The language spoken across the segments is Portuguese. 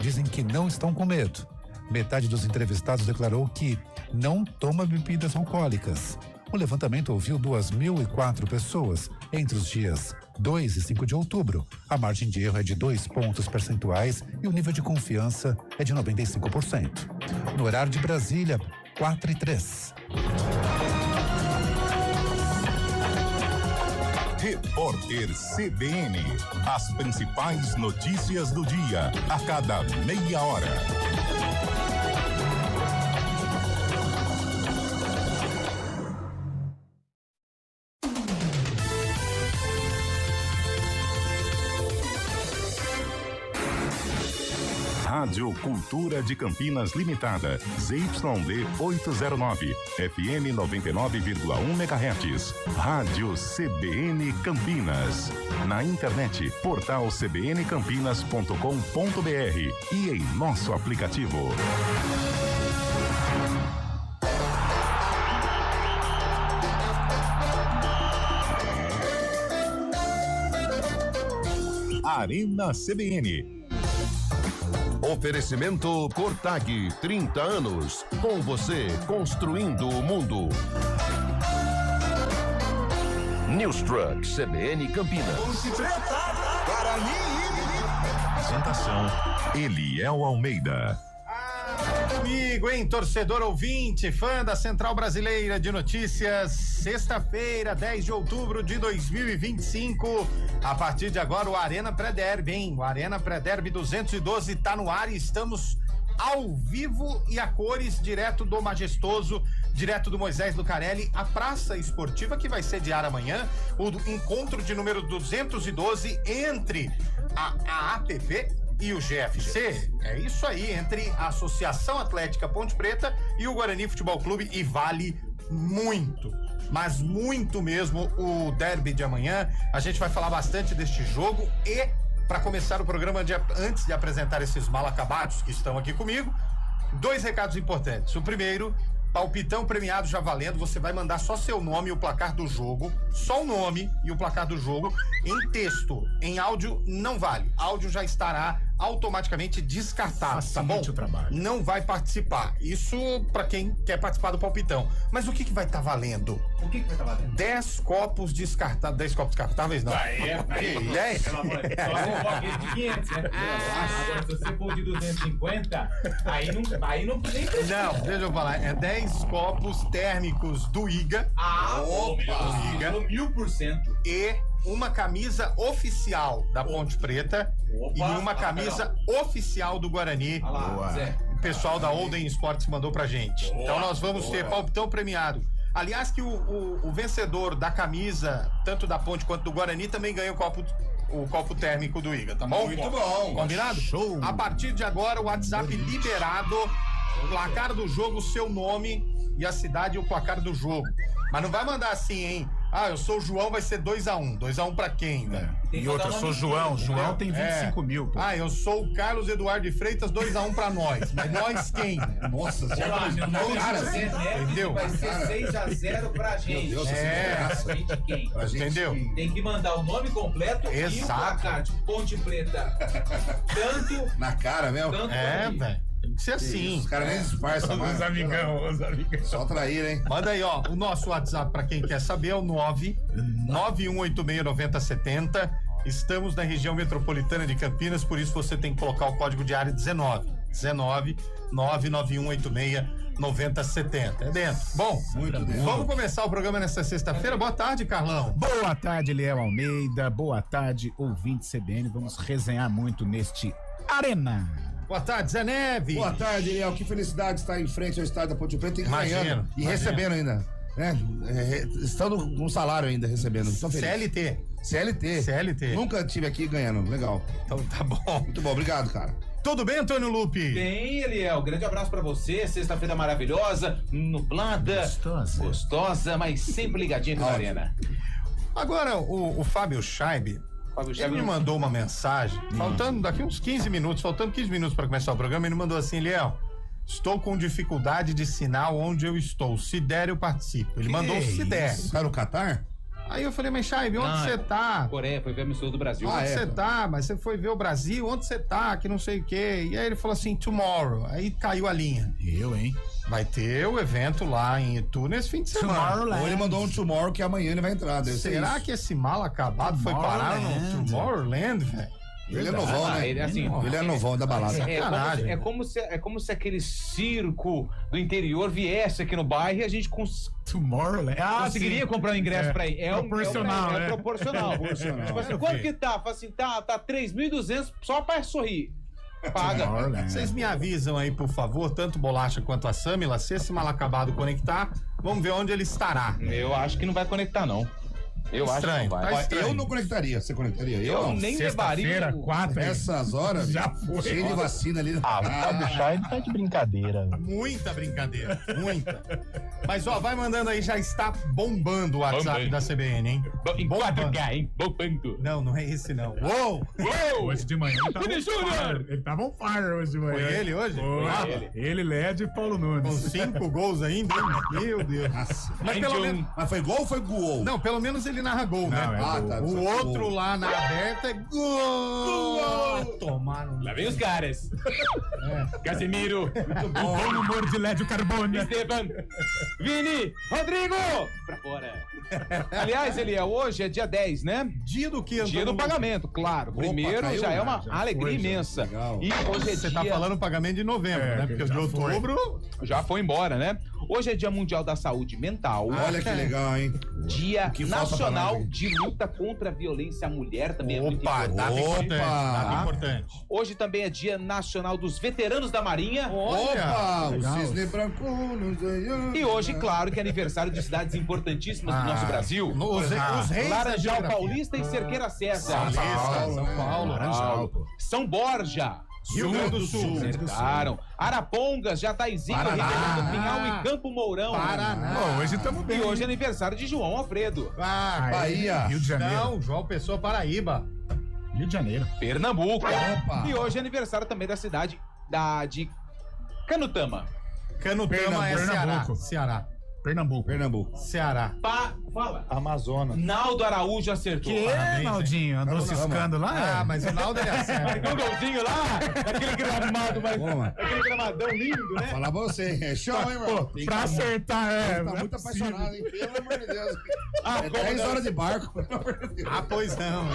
dizem que não estão com medo. Metade dos entrevistados declarou que não toma bebidas alcoólicas. O levantamento ouviu 2.004 pessoas entre os dias 2 e 5 de outubro. A margem de erro é de 2 pontos percentuais e o nível de confiança é de 95%. No horário de Brasília, 4:03. Repórter CBN. As principais notícias do dia, a cada meia hora. Rádio Cultura de Campinas Limitada, ZYD 809, FM 99,1 MHz. Rádio CBN Campinas. Na internet, portal cbncampinas.com.br e em nosso aplicativo. Arena CBN. Oferecimento Cortag, 30 anos, com você, construindo o mundo. News Truck, CBN Campinas. Apresentação, Eliel Almeida. Amigo, hein? Torcedor ouvinte, fã da Central Brasileira de Notícias, sexta-feira, 10 de outubro de 2025. A partir de agora, o Arena Pré-Derby, hein? O Arena Pré-Derby 212 tá no ar e estamos ao vivo e a cores, direto do Majestoso, direto do Moisés Lucarelli, a praça esportiva que vai sediar amanhã o encontro de número 212 entre a APP e o GFC. É isso aí, entre a Associação Atlética Ponte Preta e o Guarani Futebol Clube, e vale muito, mas muito mesmo o derby de amanhã. A gente vai falar bastante deste jogo e, para começar o programa, antes de apresentar esses mal acabados que estão aqui comigo, 2 recados importantes. O primeiro, palpitão premiado já valendo. Você vai mandar só seu nome e o placar do jogo, só o nome e o placar do jogo em texto. Em áudio não vale. Áudio já estará automaticamente descartado, tá bom? Não vai participar. Isso pra quem quer participar do palpitão. Mas o que vai estar valendo? O que vai estar valendo? 10 copos descartados. 10 copos descartáveis, não. 10? Só se for aquele de 500, né? Agora, se você for de 250, aí não nem precisa. Não, deixa eu falar. É 10 copos térmicos do IGA. Opa! IGA. 1000%. E uma camisa oficial da Ponte Preta. Opa, e uma camisa oficial do Guarani. O pessoal da Olden Sports mandou pra gente. Então nós vamos ter palpitão premiado. Aliás, que o vencedor da camisa, tanto da Ponte quanto do Guarani, também ganha o copo térmico do IGA, tá bom? Muito bom. Combinado? Show. A partir de agora, o WhatsApp liberado, placar do jogo, seu nome e a cidade e o placar do jogo. Mas não vai mandar assim, hein? Ah, eu sou o João, vai ser 2-1. 2-1 pra quem, velho? E outra, eu sou João. João tem 25 mil, pô. Ah, eu sou o Carlos Eduardo de Freitas, 2-1 pra nós. Mas nós quem? Nossa, Entendeu? Vai ser 6-0 pra gente. Meu Deus, Pra gente quem? Pra gente Entendeu? Tem que mandar o nome completo e o Exato. placar de Ponte Preta. Tanto. na cara mesmo. Tanto Velho. Tem que ser assim. Os caras nem disfarçam mais. Os amigão. Só traíra, hein? Manda aí, ó. O nosso WhatsApp, pra quem quer saber, é o 91869070. Estamos na região metropolitana de Campinas, por isso você tem que colocar o código de área 19 991869070. É dentro. Bom, Muito bem. vamos começar o programa nessa sexta-feira. Boa tarde, Carlão. Boa tarde, Eliel Almeida. Boa tarde, ouvinte CBN. Vamos resenhar muito neste Arena. Boa tarde, Zé Neves. Boa tarde, Eliel. Que felicidade estar em frente ao estádio da Ponte Preta e ganhando. E imagino. recebendo ainda. Né? Estando com salário ainda recebendo. Tô feliz. CLT. Nunca tive aqui ganhando. Legal. Então tá bom. Muito bom. Obrigado, cara. Tudo bem, Antônio Lupe? Bem, Eliel, grande abraço pra você, sexta-feira maravilhosa, nublada, gostosa, mas sempre ligadinha com a Arena. Agora, o Fábio Scheibe, ele me mandou uma mensagem, faltando 15 minutos para começar o programa, ele mandou assim: Eliel, estou com dificuldade de sinal onde eu estou, se der eu participo. Ele mandou se der. Tá no Catar? Aí eu falei, mas Chaibe, onde você tá? Coreia, foi ver amistoso do Brasil. Onde você tá? Mas você foi ver o Brasil? Onde você tá? Que não sei o quê. E aí ele falou assim, tomorrow. Aí caiu a linha. Hein? Vai ter o evento lá em Itu nesse fim de semana. Ou ele mandou um tomorrow que amanhã ele vai entrar. Será que esse mal acabado foi parar no Tomorrowland, velho? Ele é novão, né? Ele, assim, ele é novão da balada. É como se aquele circo do interior viesse aqui no bairro e a gente Tomorrowland. conseguiria comprar um ingresso pra ir. Proporcional, É proporcional. Tipo assim, quanto que tá? Fala assim, tá 3.200 só pra sorrir. Paga. Vocês me avisam aí, por favor, tanto Bolacha quanto a Samila, se esse mal acabado conectar, vamos ver onde ele estará. Eu acho que não vai conectar, não. Eu Estranho, acho que não vai. Eu não conectaria. Você conectaria? Eu nem levaria. 4, Essas horas, já foi. cheio de vacina ali. O Fábio Chai tá de brincadeira. Muita brincadeira, muita. Mas, ó, vai mandando aí, já está bombando o WhatsApp da CBN, hein? Em 4K, hein? Bombando. Não é esse, não. Uou! Hoje de manhã ele tava on fire. Ele tava on fire hoje de manhã. Foi ele hoje? Foi ele, LED e Paulo Com Nunes. 5 gols ainda, hein? Meu Deus. Mas pelo menos... Mas foi gol ou foi gol? Não, pelo menos ele narra gol, né? Tá. O outro lá na aberta é gol! Tomaram. Lá vem os caras. Casemiro. O bom humor de LED Carbone. Esteban. Vini. Rodrigo. Pra fora. Aliás, hoje é dia 10, né? Dia do quê? Dia do pagamento, claro. Primeiro caiu, já é uma já alegria foi, já. imensa. Legal. E hoje é Você dia... tá falando pagamento de novembro, né? Porque o de já foi. outubro... Já foi embora, né? Hoje é Dia Mundial da Saúde Mental. Olha que legal, hein? Dia que falta pra Nacional nós, hein? de Luta contra a Violência à Mulher também é muito Opa, importante. data importante. Data Tá? importante. Hoje também é Dia Nacional dos Veteranos da Marinha. Opa! legal. O cisne branco nos ganhou. E hoje, claro, que é aniversário de cidades importantíssimas do nosso Brasil. Os reis da Laranjal geografia. Paulista e Cerqueira César. São Paulo. Laranjal, pô. São Borja. Rio Grande do Sul. Acertaram. Arapongas, Jataizinho, Ribeirão do Pinhal e Campo Mourão. Paraná. Pô, hoje estamos bem. E hoje é aniversário de João Alfredo. Bahia. Rio de Janeiro. Não, João Pessoa, Paraíba. Rio de Janeiro. Pernambuco. Opa. E hoje é aniversário também da cidade de Canutama. Canutama é Ceará. Pernambuco. Pernambuco. Ceará. Fala. Amazonas. Naldo Araújo acertou. Que, Parabéns, Naldinho? Andou ciscando lá? Ah, mas o Naldo ele acerta. Marcou um golzinho lá, aquele gramado, Boa. aquele gramadão lindo, né? Falar pra você, é show, hein, Pô, mano? pra acertar, Tá não é muito possível. apaixonado, hein? Pelo amor de Deus. É como 10 não? horas de barco, pelo amor de Deus. Ah, pois não.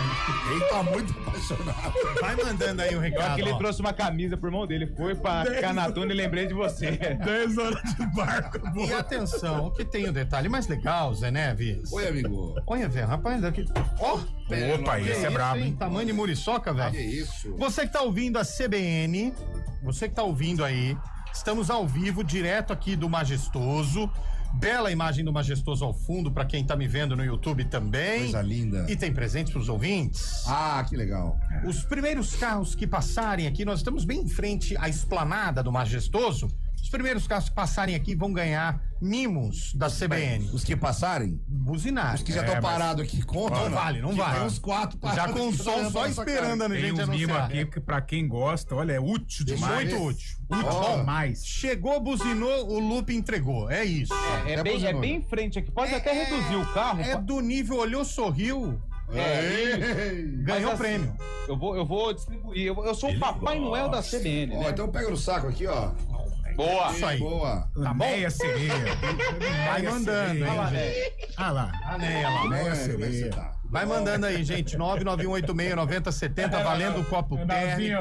Ele tá muito apaixonado. Vai mandando aí o Eu acho recado. que ele ó. trouxe uma camisa pro irmão dele, foi pra Canatuna e lembrei de você. 10 horas de barco. E Boa. atenção, que tem o detalhe mais legal, Zé Neves. Oi, amigo. Olha, velho, rapaz, daqui. Ó, Opa, que esse é brabo, hein? hein? Tamanho de muriçoca, velho. Que isso? Você que tá ouvindo a CBN, você que tá ouvindo aí, estamos ao vivo, direto aqui do Majestoso. Bela imagem do Majestoso ao fundo, pra quem tá me vendo no YouTube também. Coisa linda. E tem presentes pros ouvintes. Ah, que legal. Os primeiros carros que passarem aqui, nós estamos bem em frente à esplanada do Majestoso. Os primeiros carros que passarem aqui vão ganhar mimos da CBN. Os que passarem, Buzinar. os que já estão parados aqui, contam. Não vale, não vale. Tem uns 4 Já com o som só esperando a Tem gente uns mimos anunciar. aqui que pra quem gosta, olha, é útil demais. Muito útil. Útil Ó. demais. Chegou, buzinou, o loop entregou. É isso. É bem em frente aqui, pode até reduzir o carro. É do nível, olhou, sorriu, ganhou Mas, prêmio. Eu vou distribuir. Eu sou o Papai Noel da CBN, Ó, né? então pega no saco aqui, ó. Boa. Isso aí. Boa. Tá bom? Meia sereia. Vai mandando, hein, Fala, gente. velho. Ah lá. Aneia lá. Meia Como é que você sereia. tá? Vai mandando aí, gente. 991869070, valendo o copo térmico,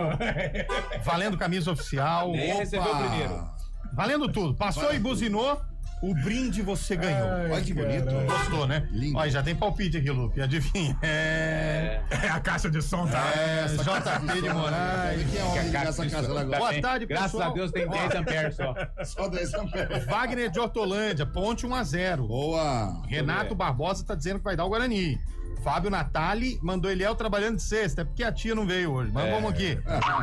valendo camisa oficial, Nem recebeu o primeiro. valendo tudo. Passou e buzinou, o brinde você ganhou. Olha que bonito. Gostou, né? Lindo. Olha, já tem palpite aqui, Lupe. Adivinha? É a caixa de som, tá? JP de Moraes. Quem é o homem dessa casa lá agora? Boa tarde, Graças pessoal. a Deus tem 10 amperes só. Só 10 amperes. Wagner de Hortolândia, ponte 1-0. Boa. Renato Barbosa tá dizendo que vai dar o Guarani. Fábio Natali mandou Eliel trabalhando de sexta, é porque a tia não veio hoje. Mas vamos aqui.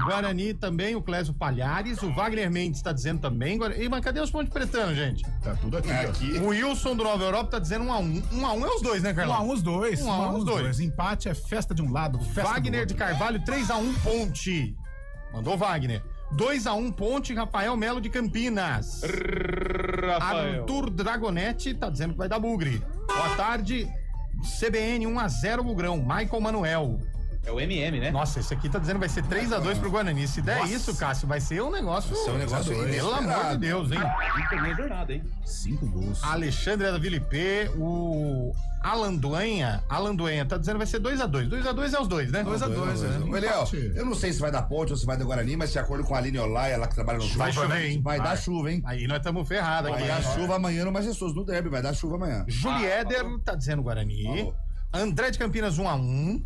Guarani também, o Clésio Palhares. O Wagner Mendes tá dizendo também. E, mas cadê os pontos pretanos, gente? Tá tudo aqui. ó. Aqui. O Wilson do Nova Europa tá dizendo 1-1. 1-1 é os dois, né, Carlão? 1-1 os dois. 1-1 os dois. Empate é festa de um lado, festa Wagner do de outro. Carvalho, 3-1 Ponte. Mandou Wagner. 2-1 Ponte, Rafael Melo de Campinas. Rafael. Arthur Dragonetti tá dizendo que vai dar bugre. Boa tarde. CBN 1-0 Bugrão, Michael Manuel. É o MM, né? Nossa, esse aqui tá dizendo que vai ser 3-2 pro Guarani. Se der isso, Cássio, vai ser um negócio. Vai ser um negócio pelo amor de Deus, hein? Não terminou a jornada, hein? 5 gols. Alexandre da Vila IP, o Alan Duenha tá dizendo que vai ser 2-2. 2-2 é os dois, né? 2-2, Ô, Eliel, eu não sei se vai dar Ponte ou se vai dar Guarani, mas de acordo com a Aline Olaia, lá que trabalha no Vai chover, hein? Vai dar chuva, hein? Aí nós estamos ferrados Vai aqui. dar chuva amanhã no Majestoso, no derby, vai dar chuva amanhã. Juliéder tá dizendo Guarani. Falou. André de Campinas 1-1.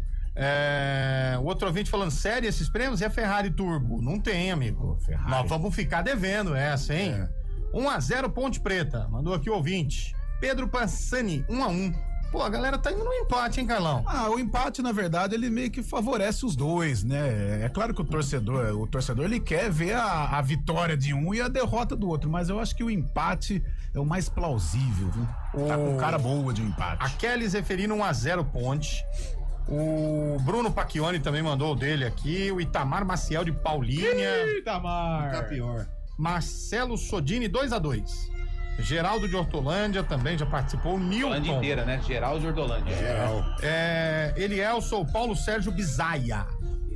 O outro ouvinte falando, sério esses prêmios? E a Ferrari Turbo? Não tem, amigo. Nós vamos ficar devendo essa, hein? 1-0 Ponte Preta. Mandou aqui o ouvinte. Pedro Passani, 1-1. Pô, a galera tá indo no empate, hein, Carlão? O empate, na verdade, ele meio que favorece os dois, né? É claro que o torcedor ele quer ver a vitória de um e a derrota do outro, mas eu acho que o empate é o mais plausível, viu? Tá com cara boa de um empate. A Kelly Zeferino 1-0 Ponte. O Bruno Pacchioni também mandou o dele aqui. O Itamar Maciel de Paulinha. Itamar. Tá pior. Marcelo Sodini 2-2. Geraldo de Hortolândia também já participou. Nilton. Hortolândia inteira, né? Geraldo de Hortolândia. Geral. Elielson, Paulo Sérgio Bizaia.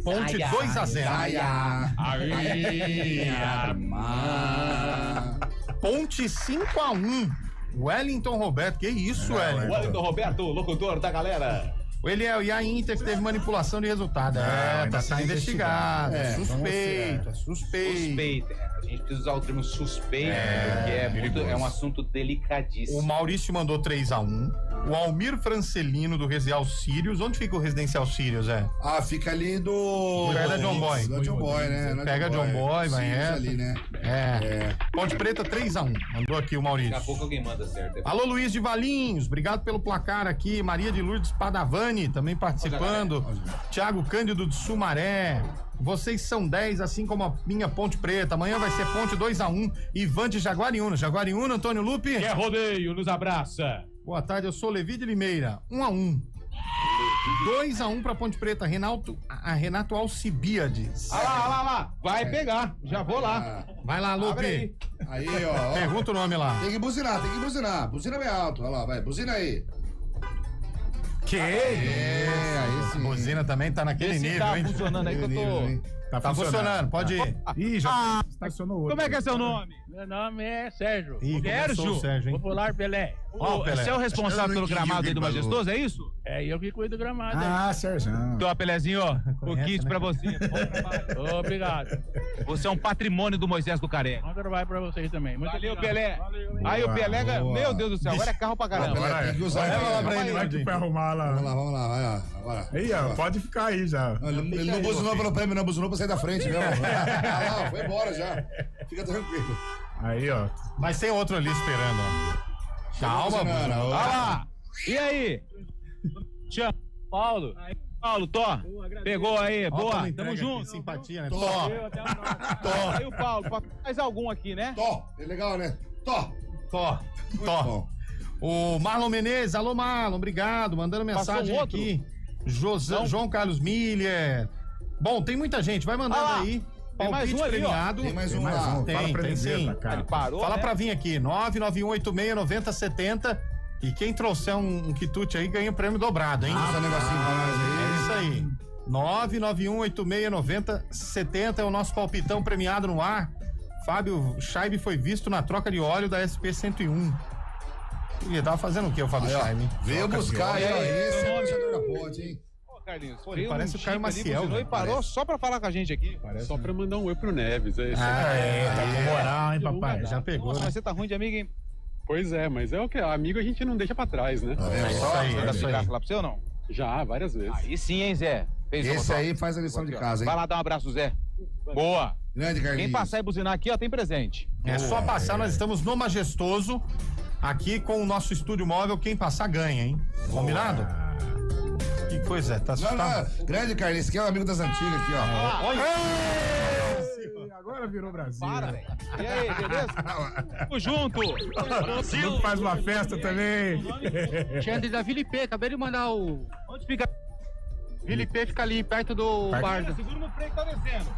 Ponte 2-0. Ponte 5-1. Wellington Roberto. Que isso, Wellington? Wellington Roberto, locutor da galera. O Eliel, e a Inter que teve manipulação de resultado. Tá sendo investigado. Suspeito. Suspeita. A gente precisa usar o termo suspeito, porque é um assunto delicadíssimo. O Maurício mandou 3-1. O Almir Francelino do Residencial Sirius. Onde fica o Residencial Sirius, Fica ali do... Perto da John Boy. Da John Boy, né? Pega John Boy, vai essa. ali, né? Ponte Preta 3-1. Mandou aqui o Maurício. Daqui a pouco alguém manda certo. Alô, Luiz de Valinhos. Obrigado pelo placar aqui. Maria de Lourdes Padavani também participando. Thiago Cândido de Sumaré. Vocês são 10, assim como a minha Ponte Preta. Amanhã vai ser Ponte 2-1. Ivan de Jaguariúna. Jaguariúna, Antônio Lupe. Que é rodeio, nos abraça. Boa tarde, eu sou Levi de Limeira. 1-1. 2-1 pra Ponte Preta. Renato Alcibiades. Lá. Vai pegar. Já vou lá. Vai lá, Lupe. Aí, ó. Pergunta o nome lá. Tem que buzinar. Buzina bem alto. Olha lá, vai. Buzina aí. Que? Aí sim. Buzina também tá naquele nível, hein? Funcionando aí que eu tô... Tá funcionando, pode ir. Ih, já estacionou outro. Como é que é seu nome? Meu nome é Sérgio. Sérgio, hein? Popular Pelé. Pelé. Você é o responsável pelo gramado aí do Majestoso, é isso? É eu que cuido do gramado aí. Sérgio. Então, Pelézinho, ó, o kit né? pra você. Bom trabalho. Obrigado. Você é um patrimônio do Moisés do Careca. Bom trabalho pra vocês também. Muito Valeu, obrigado. Pelé. Valeu. Aí o Pelé, meu Deus do céu, agora é carro pra caramba. Pelé, tem que usar. Vai que vai arrumar lá. Vamos lá, vai lá. Agora. Aí, ó, pode ficar aí já. Ele não buzinou pelo prêmio, não buzinou pra sair da frente, não. Lá, foi embora já. Fica tranquilo. Aí, ó. Mas tem outro ali esperando, ó. Calma, Olha lá. E aí? Chama. Paulo. Tó. Pegou aí, boa. Tamo junto. Simpatia, né? Tó. Aí o Paulo, mais algum aqui, né? Tó. É legal, né? Tó. Tó. O Marlon Menezes, alô Marlon, obrigado, mandando mensagem aqui. João Carlos Miller. Bom, tem muita gente, vai mandando aí. Tem mais Palpite um ali, premiado. Tem mais um Mais lá. um. Fala pra Tem ele ver, sim. tá, cara. Ele parou, Fala né? pra vir aqui, 991869070. E quem trouxer um quitute aí ganha o prêmio dobrado, hein? Esse negocinho pra nós aí. É isso aí. 991869070 é o nosso palpitão premiado no ar. Fábio Scheibe foi visto na troca de óleo da SP-101. Ele tava fazendo o que, o Fábio Scheibe? Veio buscar aí, ó. Esse é o vencedor da ponte, hein? Carlinhos, Ele parece o Caio Maciel. E parou só pra falar com a gente aqui. Parece, pra mandar um oi pro Neves. É isso. tá com moral, hein, papai? Já pegou, Nossa, né? mas você tá ruim de amigo, hein? Pois é, mas é o que? Amigo a gente não deixa pra trás, né? É isso aí, Você é dá isso aí. graça lá pra você ou não? Já, várias vezes. Aí sim, hein, Zé? Fez Esse uma, aí faz a lição de casa, hein? Vai lá dar um abraço, Zé. Boa. Grande, Carlinhos. Quem passar e buzinar aqui, ó, tem presente. É só passar, nós estamos no Majestoso, aqui com o nosso estúdio móvel. Quem passar ganha, hein? Combinado? Que coisa, tá assustado? Não. Grande, Carlinhos, que é um amigo das antigas aqui, ó. Olha! Agora virou Brasil. Para, velho. E aí, beleza? Tamo junto. Brasil faz uma festa também. Xandre da Vila IP, acabei de mandar o... Onde fica? Vila IP fica ali perto do bar. Segura no freio que tá descendo.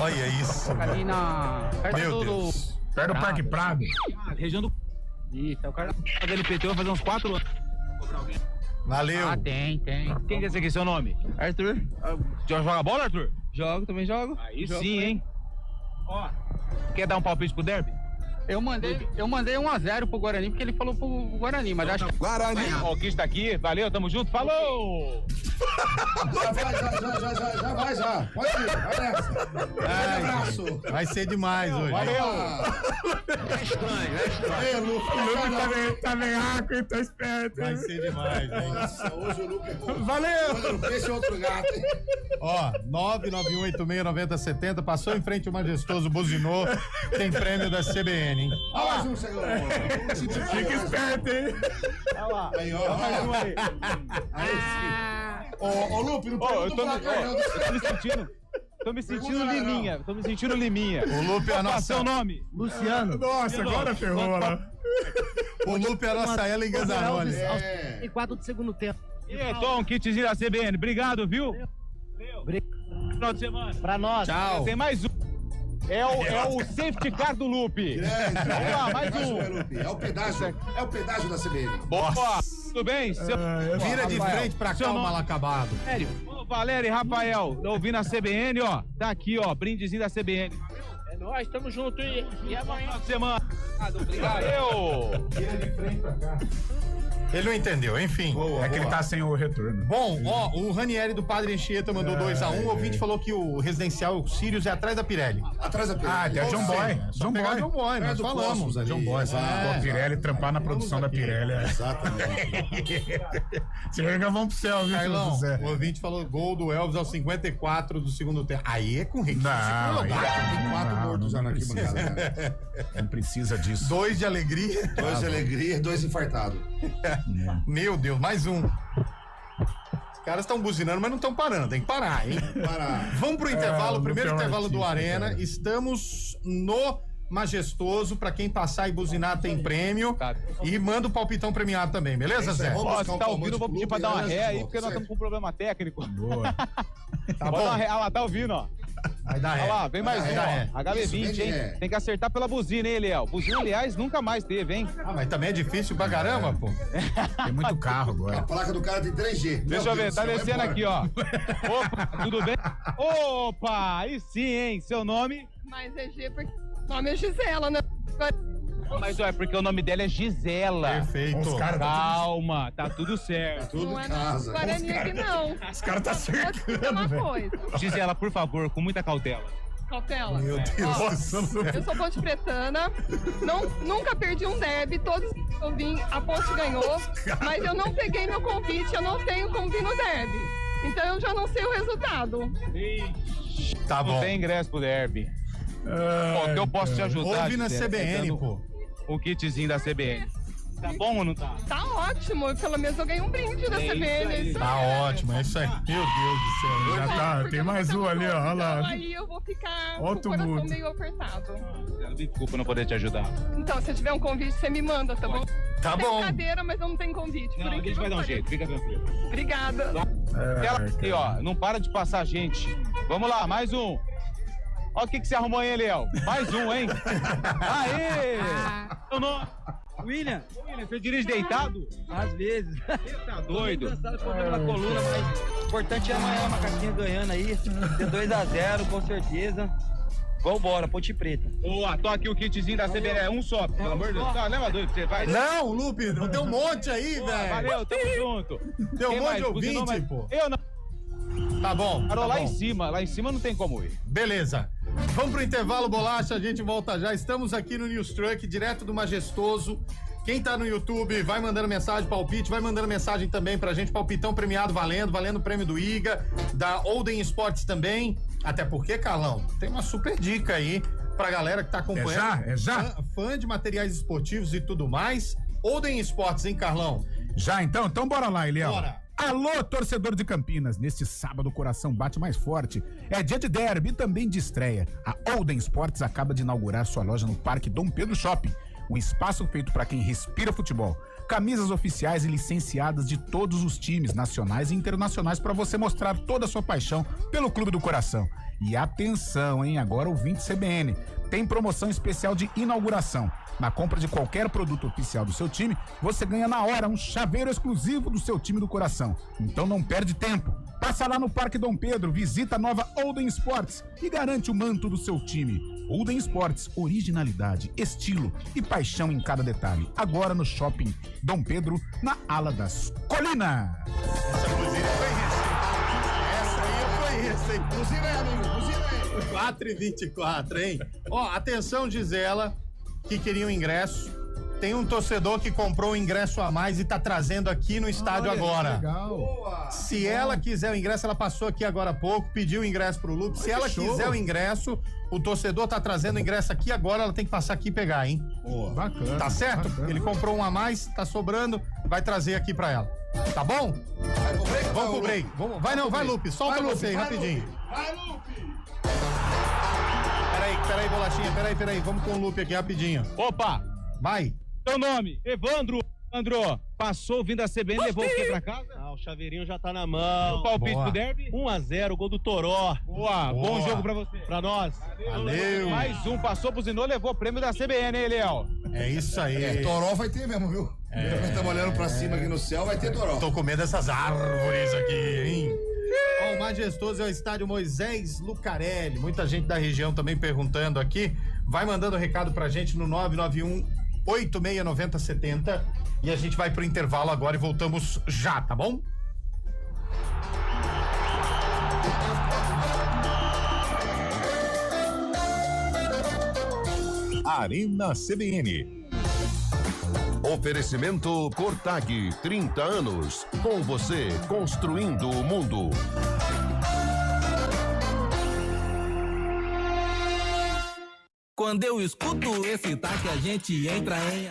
Olha isso. Fica ali na... Perto Meu Deus. Perto do Parque Prado. Região do... Isso, é o cara da LPT, vai fazer uns 4 anos. Valeu. Ah, tem. Quem que é esse aqui, seu nome? Arthur. Joga bola, Arthur? Também jogo. Aí jogo sim, também. hein? Ó, quer dar um palpite pro derby? Eu mandei 1-0 pro Guarani, porque ele falou pro Guarani, mas acho que... Guarani. Ó, o Kit tá aqui, valeu, tamo junto, falou! Já vai. Pode ir, vai nessa. Abraço. Vai ser demais hoje. Valeu! É estranho. Ei, Lu, O Lupe tá veaco, hein? Tá esperto. Vai ser demais, hein? Nossa, hoje o Lupe é bom. Valeu! Esse outro gato. Ó, 991869070, passou em frente o Majestoso, buzinou, tem prêmio da CBN, hein? Olha mais um chegou. Fica esperto, hein? Olha lá. Aí, ó. Mais um aí. Aí sim. Ô, Lupe, não pode Eu tô me sentindo Liminha. Tô me sentindo Liminha. O Lupe é a nossa... Seu nome? Luciano. Nossa, agora ferrou lá. O Lupe é a nossa Ellen Ganzaroli. E 4 do segundo tempo. E aí, Tom, kitzinho da CBN. Obrigado, viu? Valeu. Final de semana. Pra nós. Tchau. Tem mais um. É o safety car do Lupe. Vamos lá, mais um. É o pedágio da CBN. Boa. Tudo bem? Vira de frente pra cá o mal acabado. Sério? Ô, Valério e Rafael, tô ouvindo a CBN, ó. Tá aqui, ó, brindezinho da CBN. É nóis, tamo junto. E amanhã? Final de semana. Obrigado. Valeu. Vira de frente pra cá. Ele não entendeu, enfim. É que ele tá sem o retorno. Bom, ó, o Ranieri do Padre Anchieta mandou 2-1. O ouvinte falou que o residencial Sirius é atrás da Pirelli. Atrás da Pirelli. Ah, tem a John Boy. John Boy, nós falamos. John Boy, A Pirelli trampar na produção da Pirelli. Exatamente. Chega, vamos pro céu, viu, Carlão, José? o ouvinte falou gol do Elvis aos 54 do segundo tempo. Aí é com requisito. Não, Tem 4 mortos já na arquibancada. Não precisa disso. 2 de alegria. 2 de alegria, 2 infartados. Meu Deus, mais um. Os caras estão buzinando, mas não estão parando. Tem que parar, hein? Vamos pro intervalo. Primeiro intervalo do Arena. Cara. Estamos no Majestoso. Pra quem passar e buzinar, tem prêmio. E manda o palpitão premiado também, beleza, Zé? Ó, se tá ouvindo, eu vou pedir pra dar uma ré aí, porque nós estamos com um problema técnico. Boa. Tá bom. Olha lá, tá ouvindo, ó. Vai dar Olha ré. lá, vem mais um, ó. HB20, Isso, hein? vem, Tem que acertar pela buzina, hein, Eliel? Buzina, aliás, nunca mais teve, hein? Ah, mas também é difícil pra caramba, pô. Tem muito carro A agora. placa do cara tem 3G. Deixa eu ver, tá descendo aqui, ó. Opa, tudo bem? Opa, aí sim, hein? Seu nome? Mas é G porque o nome é Gisela, né? Mas ó, é porque o nome dela é Gisela. Perfeito. Os caras Calma, tá tudo certo. Tudo Não é em nosso casa. Guarani aqui, não. Os caras tá cercando, Uma velho. coisa. Gisela, por favor, com muita cautela. Cautela. Meu Deus. Nossa, Eu sou ponte pretana, nunca perdi um derby, todos que eu vim, a ponte ganhou, mas eu não peguei meu convite, eu não tenho como vir no derby. Então eu já não sei o resultado. Tá Não bom. tem ingresso pro derby. Ó, que eu posso te ajudar. Ouve na Gisela, CBN, dando pô. O kitzinho da CBN. Tá bom ou não tá? Tá ótimo, pelo menos eu ganhei um brinde da É isso CBN. aí. Isso Tá é. ótimo, é isso aí. Meu Deus do céu. Já tá, Porque tem eu mais vou um ficar ali, ó. com Olha então lá. aí eu vou ficar Ó o com o coração tumulto. meio apertado. Desculpa não poder te ajudar. Então, se eu tiver um convite, você me manda, tá bom? Tá Tem bom. cadeira, mas eu não tenho convite. Não, a gente vai dar um jeito, fica tranquilo. Obrigada. Aquela aqui, ó, não para de passar gente. Vamos lá, mais um. Ó o que você arrumou aí, Eliel. Mais um, hein? Aê! Seu nome? William, Você dirige deitado? às vezes. Você tá doido? Cansado, problema na coluna, mas o importante é amanhã a macaquinha ganhando aí. Ter 2-0, com certeza. Vambora, Ponte Preta. Boa, tô aqui o kitzinho da CBN. É um só, pelo amor de Deus. Não, leva dois pra você, vai. Não, Lupe, não tem um monte aí, Boa, velho. valeu, tamo junto. Tem um Quem monte mais? de Buzinou ouvinte, mais? pô. Eu não. Tá bom. Parou tá lá bom. em cima não tem como ir. Beleza. Vamos pro intervalo, Bolacha, a gente volta já. Estamos aqui no News Truck, direto do Majestoso. Quem tá no YouTube, vai mandando mensagem, palpite, vai mandando mensagem também pra gente, palpitão premiado valendo o prêmio do IGA, da Olden Esportes também. Até porque, Carlão, tem uma super dica aí pra galera que tá acompanhando. É já? Fã de materiais esportivos e tudo mais. Olden Esportes, hein, Carlão? Já então? Então bora lá, Eliel. Bora. Alô, torcedor de Campinas. Neste sábado o coração bate mais forte. É dia de derby e também de estreia. A Olden Sports acaba de inaugurar sua loja no Parque Dom Pedro Shopping, um espaço feito para quem respira futebol. Camisas oficiais e licenciadas de todos os times nacionais e internacionais para você mostrar toda a sua paixão pelo clube do coração. E atenção, hein? Agora ouvinte CBN, tem promoção especial de inauguração. Na compra de qualquer produto oficial do seu time, você ganha na hora um chaveiro exclusivo do seu time do coração. Então não perde tempo. Passa lá no Parque Dom Pedro, visita a nova Olden Sports e garante o manto do seu time. Olden Sports, originalidade, estilo e paixão em cada detalhe. Agora no Shopping Dom Pedro, na Ala das Colinas. Essa aí eu conheço, hein? Buzina aí, amigo, buzina aí. 4h24, hein? Ó, atenção, Gisela, que queria um ingresso. Tem um torcedor que comprou um ingresso a mais e tá trazendo aqui no estádio agora. Legal. Se ela quiser o ingresso, ela passou aqui agora há pouco, pediu o ingresso pro Lupe. Se ela quiser o ingresso, o torcedor tá trazendo o ingresso aqui agora, ela tem que passar aqui e pegar, hein? Bacana. Tá certo? Bacana. Ele comprou um a mais, tá sobrando, vai trazer aqui pra ela. Tá bom? Vamos pro break. Vai, Lupe, solta você aí, rapidinho. Vai, Lupe! Peraí, bolachinha, peraí. Vamos com o Lupe aqui rapidinho. Opa! Vai. Seu nome? Evandro. Andrô, passou vindo a CBN, levou o quê pra casa? Ah, o chaveirinho já tá na mão. O palpite Boa. do derby? 1-0, gol do Toró. Boa, bom jogo pra você. Pra nós. Valeu. Mais um, passou, buzinou, levou o prêmio da CBN, hein, Léo? É isso aí. Toró vai ter mesmo, viu? Nós estamos olhando pra cima aqui no céu, vai ter Toró. Tô com medo dessas árvores aqui, hein? Ó, o majestoso é o estádio Moisés Lucarelli. Muita gente da região também perguntando aqui. Vai mandando recado pra gente no 991-869070 e a gente vai pro intervalo agora e voltamos já, tá bom? Arena CBN. Oferecimento Cortag, 30 anos. Com você, construindo o mundo. Quando eu escuto esse taque, a gente entra em...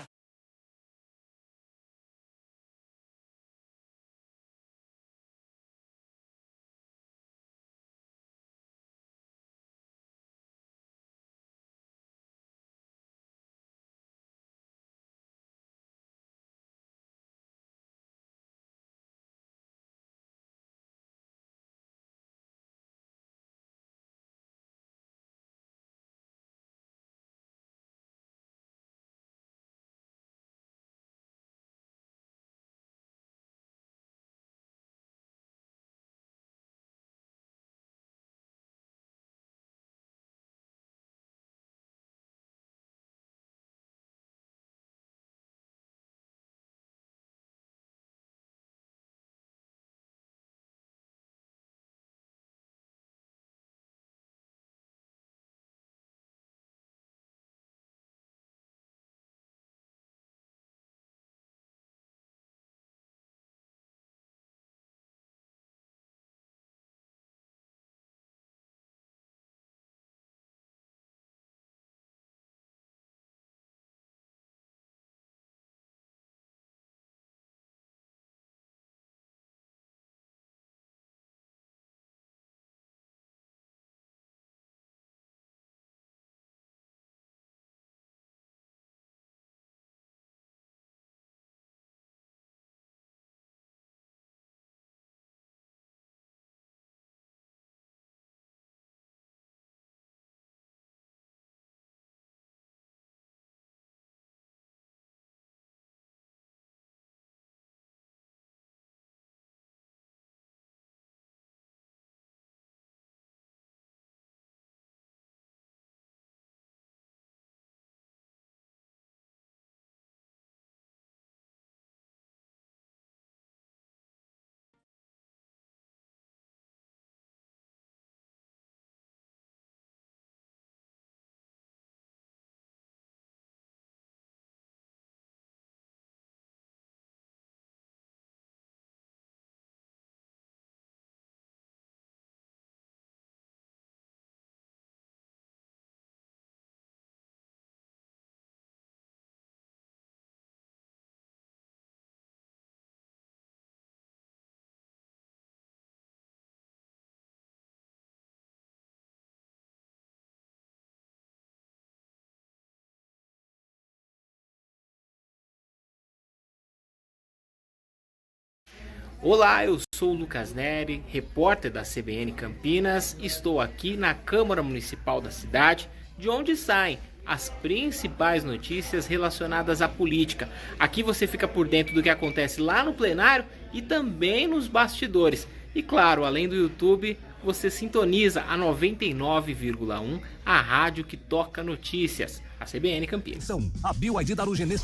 Olá, eu sou o Lucas Neri, repórter da CBN Campinas. Estou aqui na Câmara Municipal da cidade, de onde saem as principais notícias relacionadas à política. Aqui você fica por dentro do que acontece lá no plenário e também nos bastidores. E claro, além do YouTube, você sintoniza a 99,1, a rádio que toca notícias, a CBN Campinas. A BYD da Ugenês.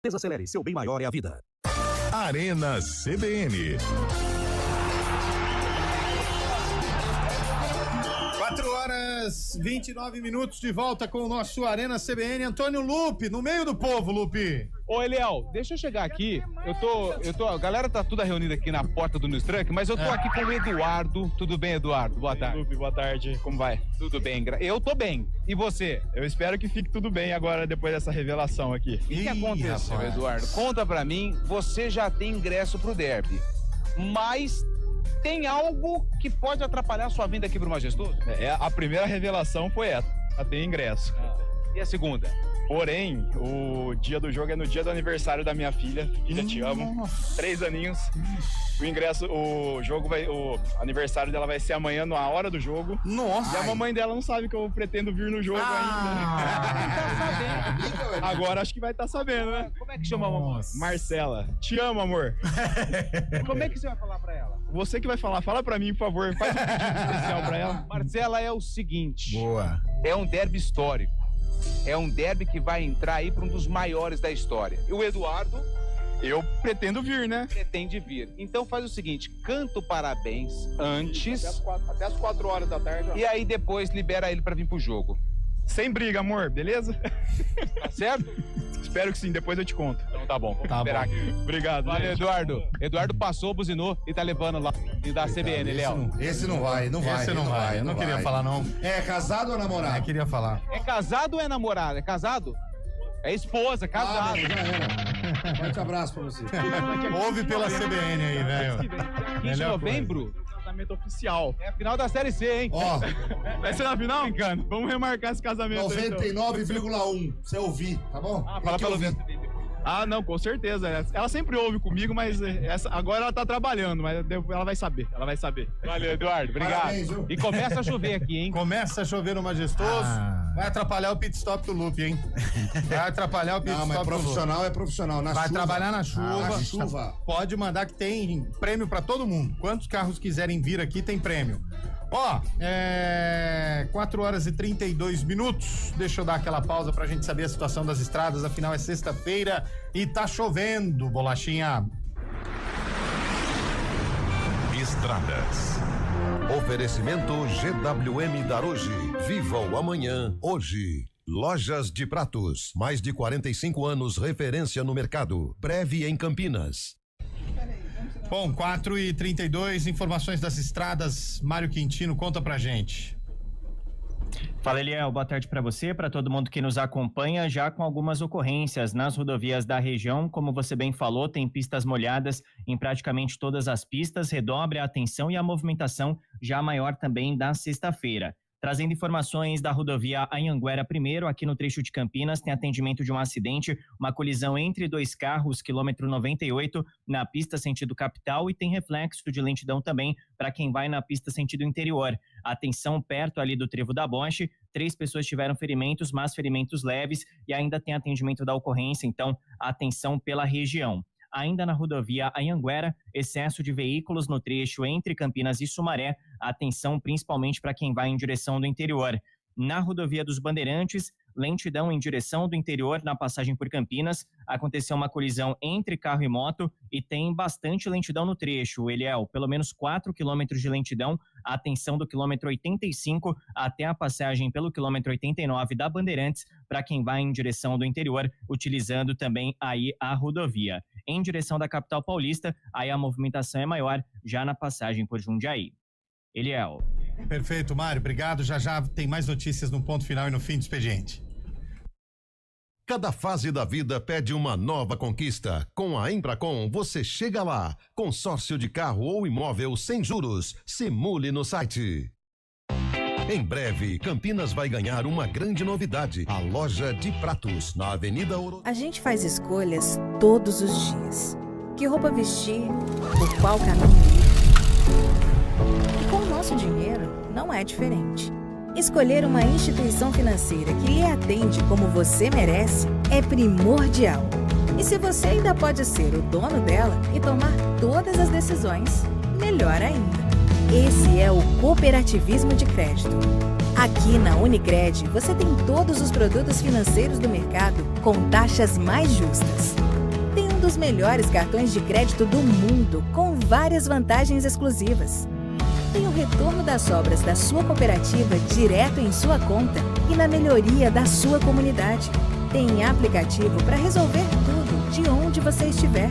Desacelere, seu bem maior é a vida. Arena CBN. 4h29 de volta com o nosso Arena CBN. Antônio Lupe, no meio do povo, Lupe. Ô, Eliel, deixa eu chegar aqui. A galera tá toda reunida aqui na porta do News Truck, mas eu tô aqui com o Eduardo. Tudo bem, Eduardo? Boa tarde. Lupe, boa tarde. Como vai? Tudo bem, eu tô bem. E você? Eu espero que fique tudo bem agora, depois dessa revelação aqui. O que aconteceu, rapaz. Eduardo? Conta pra mim, você já tem ingresso pro derby, mas tem algo que pode atrapalhar a sua vinda aqui pro Majestoso? A primeira revelação foi essa, já tem ingresso. E a segunda? Porém, o dia do jogo é no dia do aniversário da minha filha. Filha, te amo. 3 aninhos. O aniversário dela vai ser amanhã, na hora do jogo. Nossa! E a mamãe dela não sabe que eu pretendo vir no jogo ainda. Agora acho que vai estar sabendo, né? Como é que chama a mamãe? Marcela. Te amo, amor. Como é que você vai falar pra ela? Você que vai falar. Fala pra mim, por favor. Faz um pedido especial pra ela. Marcela, é o seguinte. Boa. É um derby histórico. É um derby que vai entrar aí para um dos maiores da história. E o Eduardo... Eu pretendo vir, né? Pretende vir. Então faz o seguinte, canta o parabéns antes... Até as 4 horas da tarde. E aí depois libera ele para vir pro jogo. Sem briga, amor, beleza? Tá certo? Espero que sim, depois eu te conto. Então tá bom, vamos Tá esperar bom. aqui. Obrigado. Valeu, Eduardo. Eduardo passou, buzinou e tá levando lá e da CBN, Léo. Esse não vai. Esse não vai, eu não queria falar não. É casado ou namorado? Eu queria falar. É casado ou é namorado? É casado? É esposa, casado. Já era. Forte abraço pra você. Ouve pela CBN aí, velho. 15 de novembro? Casamento oficial. É a final da Série C, hein? Ó. Vai ser na final? Brincando. Vamos remarcar esse casamento. 99,1. Você ouvir, tá bom? Fala pelo vento. Não, com certeza. Ela sempre ouve comigo, mas agora ela tá trabalhando, mas ela vai saber. Valeu, Eduardo. Obrigado. Parabéns, viu? E começa a chover aqui, hein? Começa a chover no Majestoso. Vai atrapalhar o pit stop do Lupe, hein? Vai atrapalhar o pit Não, stop mas do Lupe. profissional é profissional. Na Vai chuva. trabalhar na chuva. Na chuva. Pode mandar que tem prêmio pra todo mundo. Quantos carros quiserem vir aqui, tem prêmio. 4h32. Deixa eu dar aquela pausa pra gente saber a situação das estradas. Afinal, é sexta-feira e tá chovendo, bolachinha. Estradas. Oferecimento GWM Daruge. Viva o amanhã, hoje. Lojas de Pratos. Mais de 45 anos, referência no mercado. Breve em Campinas. Bom, 4h32, informações das estradas. Mário Quintino, conta pra gente. Fala, Eliel, boa tarde para você, para todo mundo que nos acompanha, já com algumas ocorrências nas rodovias da região. Como você bem falou, tem pistas molhadas em praticamente todas as pistas, redobre a atenção e a movimentação já maior também da sexta-feira. Trazendo informações da rodovia Anhanguera primeiro, aqui no trecho de Campinas, tem atendimento de um acidente, uma colisão entre 2 carros, quilômetro 98, na pista sentido capital, e tem reflexo de lentidão também para quem vai na pista sentido interior. Atenção perto ali do trevo da Bosch, 3 pessoas tiveram ferimentos, mas ferimentos leves, e ainda tem atendimento da ocorrência, então atenção pela região. Ainda na rodovia Anhanguera, excesso de veículos no trecho entre Campinas e Sumaré, atenção principalmente para quem vai em direção do interior. Na rodovia dos Bandeirantes, lentidão em direção do interior na passagem por Campinas, aconteceu uma colisão entre carro e moto e tem bastante lentidão no trecho, Eliel, pelo menos 4 quilômetros de lentidão, atenção do quilômetro 85 até a passagem pelo quilômetro 89 da Bandeirantes, para quem vai em direção do interior, utilizando também aí a rodovia. Em direção da capital paulista, aí a movimentação é maior, já na passagem por Jundiaí. Eliel. Perfeito, Mário, obrigado. Já tem mais notícias no ponto final e no fim do expediente. Cada fase da vida pede uma nova conquista. Com a Embracon, você chega lá. Consórcio de carro ou imóvel sem juros. Simule no site. Em breve, Campinas vai ganhar uma grande novidade. A Loja de Pratos, na Avenida Ouro. A gente faz escolhas todos os dias. Que roupa vestir, por qual caminho ir. E com o nosso dinheiro, não é diferente. Escolher uma instituição financeira que lhe atende como você merece é primordial. E se você ainda pode ser o dono dela e tomar todas as decisões, melhor ainda. Esse é o cooperativismo de crédito. Aqui na Unicred, você tem todos os produtos financeiros do mercado com taxas mais justas. Tem um dos melhores cartões de crédito do mundo, com várias vantagens exclusivas. Tem o retorno das sobras da sua cooperativa direto em sua conta e na melhoria da sua comunidade. Tem aplicativo para resolver tudo de onde você estiver.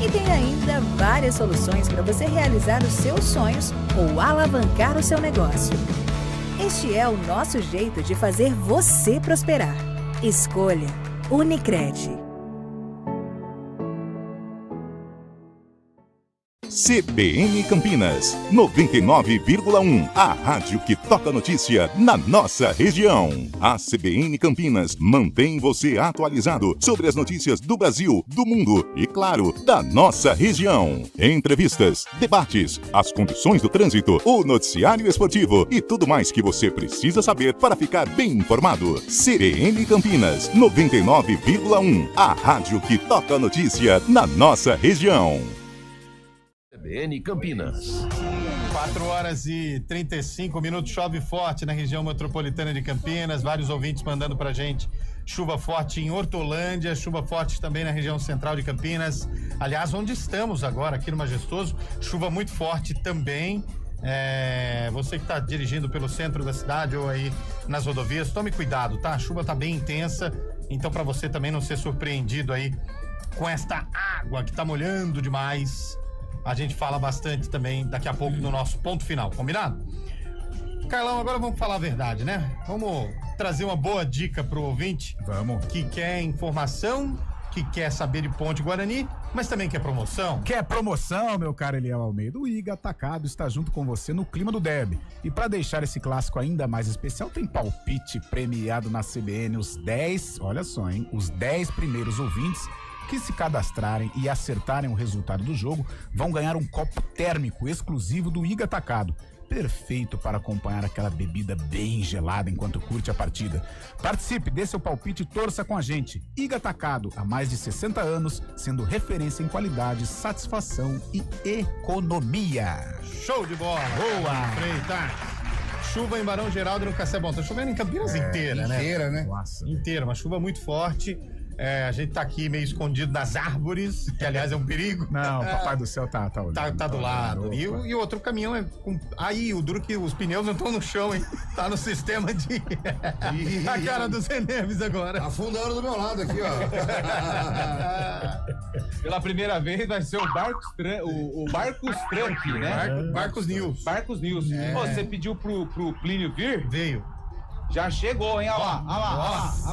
E tem ainda várias soluções para você realizar os seus sonhos ou alavancar o seu negócio. Este é o nosso jeito de fazer você prosperar. Escolha Unicred. CBN Campinas, 99,1, a rádio que toca notícia na nossa região. A CBN Campinas mantém você atualizado sobre as notícias do Brasil, do mundo e, claro, da nossa região. Entrevistas, debates, as condições do trânsito, o noticiário esportivo e tudo mais que você precisa saber para ficar bem informado. CBN Campinas, 99,1, a rádio que toca notícia na nossa região. CBN Campinas. 4h35, chove forte na região metropolitana de Campinas, vários ouvintes mandando pra gente chuva forte em Hortolândia, chuva forte também na região central de Campinas, aliás, onde estamos agora, aqui no Majestoso, chuva muito forte também. Você que está dirigindo pelo centro da cidade ou aí nas rodovias, tome cuidado, tá? A chuva tá bem intensa, então para você também não ser surpreendido aí com esta água que tá molhando demais. A gente fala bastante também daqui a pouco no nosso ponto final, combinado? Carlão, agora vamos falar a verdade, né? Vamos trazer uma boa dica pro ouvinte. Vamos. Que quer informação, que quer saber de Ponte Guarani, mas também quer promoção. Quer promoção, meu caro Eliel Almeida? O Iga Atacado está junto com você no clima do derby. E para deixar esse clássico ainda mais especial, tem palpite premiado na CBN. Os 10, olha só, hein? Os 10 primeiros ouvintes que se cadastrarem e acertarem o resultado do jogo vão ganhar um copo térmico exclusivo do Iga Atacado. Perfeito para acompanhar aquela bebida bem gelada enquanto curte a partida. Participe, dê seu palpite e torça com a gente. Iga Atacado, há mais de 60 anos, sendo referência em qualidade, satisfação e economia. Show de bola! Boa! Freitas. Chuva em Barão Geraldo e no Cacebol. Tá chovendo em Campinas inteira, né? Inteira, né? Nossa. Inteira, uma chuva muito forte. A gente tá aqui meio escondido nas árvores, que aliás é um perigo. Não, o Papai do Céu tá olhando. Tá do lado. E o outro caminhão é com... Aí, o duro que os pneus não estão no chão, hein? Tá no sistema de... A cara do Zé Neves agora. Afundando do meu lado aqui, ó. Pela primeira vez vai ser o Barcos Trunk, né? Barcos News. Barcos News. Pô, você pediu pro Plínio vir? Veio. Já chegou, hein? Olha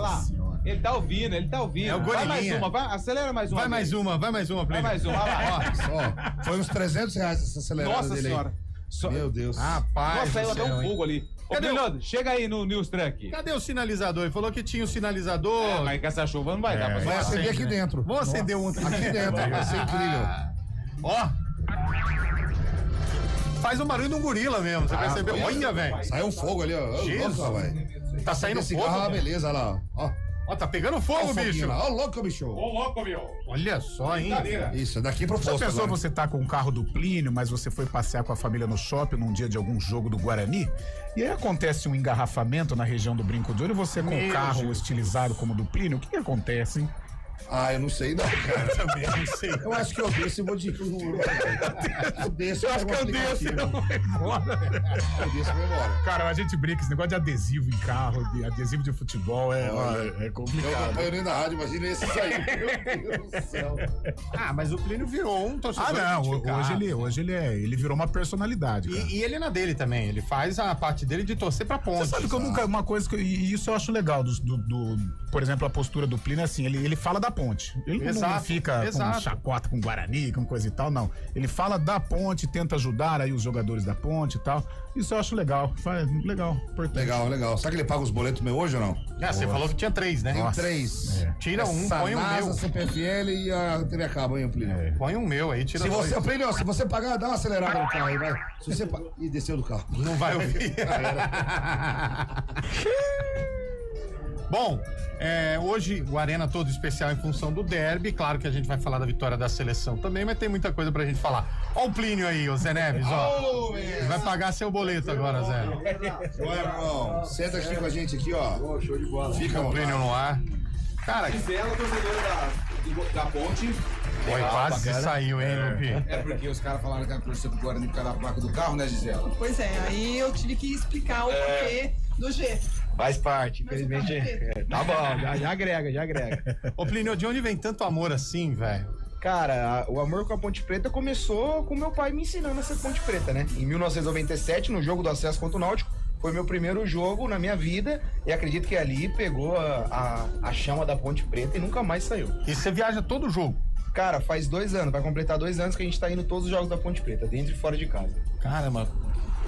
lá. Ele tá ouvindo. É o Vai Gorilinha. mais uma, acelera mais uma. Vai mais uma, Plínio. Vai mais uma, olha lá. Ó, foi uns R$300 essa acelerada Nossa dele senhora. aí. Meu Deus. Rapaz. Nossa, saiu até um hein? fogo ali. Ô, Cadê Fernando, chega aí no News Truck. Cadê o sinalizador? Ele falou que tinha o sinalizador. Mas com essa chuva não vai dar pra Vai acender aqui dentro. Vou acender um Aqui dentro, vai ser incrível. Ó. Faz um barulho de um gorila mesmo, você percebeu? Olha, velho. Saiu um fogo ali, ó. Jesus. Nossa, velho. Tá saindo Esse fogo. carro é uma beleza, olha lá, ó. Ó, tá pegando fogo, bicho. Ó, louco, bicho. Olha só, hein? Isso, daqui pro Já posto pensou agora. você tá com o carro do Plínio, mas você foi passear com a família no shopping num dia de algum jogo do Guarani? E aí acontece um engarrafamento na região do Brinco de Ouro e você com o carro estilizado como o do Plínio, o que acontece, hein? Eu não sei não, cara. Eu também não sei. Eu acho que eu desço e vou de... Eu desço, eu acho que eu desço e não vou embora. Eu desço e vou embora. Cara, a gente brinca, esse negócio de adesivo em carro, de adesivo de futebol é complicado. Eu acompanho nem na rádio, imagina esse aí. Meu Deus do céu. Mas o Plínio virou um torcedor. Hoje ele virou uma personalidade. E ele na dele também, ele faz a parte dele de torcer pra Ponte. Você sabe que eu nunca, uma coisa que e isso eu acho legal por exemplo, a postura do Plínio é assim, ele fala da Ponte. Ele não fica com chacota com Guarani, com coisa e tal, não. Ele fala da Ponte, tenta ajudar aí os jogadores da Ponte e tal. Isso eu acho legal. Legal, importante. Legal. Sabe que ele paga os boletos meus hoje ou não? Você falou que tinha 3, né? Tem 3. Tira um, põe um meu. CPFL e a TV a cabo, hein, Plínio? Põe um meu aí, tira Plínio, se você pagar, dá uma acelerada no carro aí, vai. Se você Ih, desceu do carro. Não vai ouvir. Bom, hoje o Arena todo especial em função do derby. Claro que a gente vai falar da vitória da seleção também, mas tem muita coisa pra gente falar. Ó o Plínio aí, o Zé Neves, ó. Vai pagar seu boleto agora, Zé. Oi, irmão. Senta aqui com a gente aqui, ó. Show de bola. Fica o Plínio no ar. Cara, Gisela, torcedora da Ponte. Foi quase saiu, hein, Lupi? É porque os caras falaram que era torcer pro Guarani por causa da placa do carro, né, Gisela? Pois é, aí eu tive que explicar o porquê do G. Faz parte, infelizmente. Tá bom, já agrega. Ô, Plínio, de onde vem tanto amor assim, velho? Cara, o amor com a Ponte Preta começou com meu pai me ensinando a ser Ponte Preta, né? Em 1997, no jogo do acesso contra o Náutico, foi meu primeiro jogo na minha vida e acredito que ali pegou a chama da Ponte Preta e nunca mais saiu. E você viaja todo jogo? Cara, faz 2 anos, vai completar 2 anos que a gente tá indo todos os jogos da Ponte Preta, dentro e fora de casa. Caramba,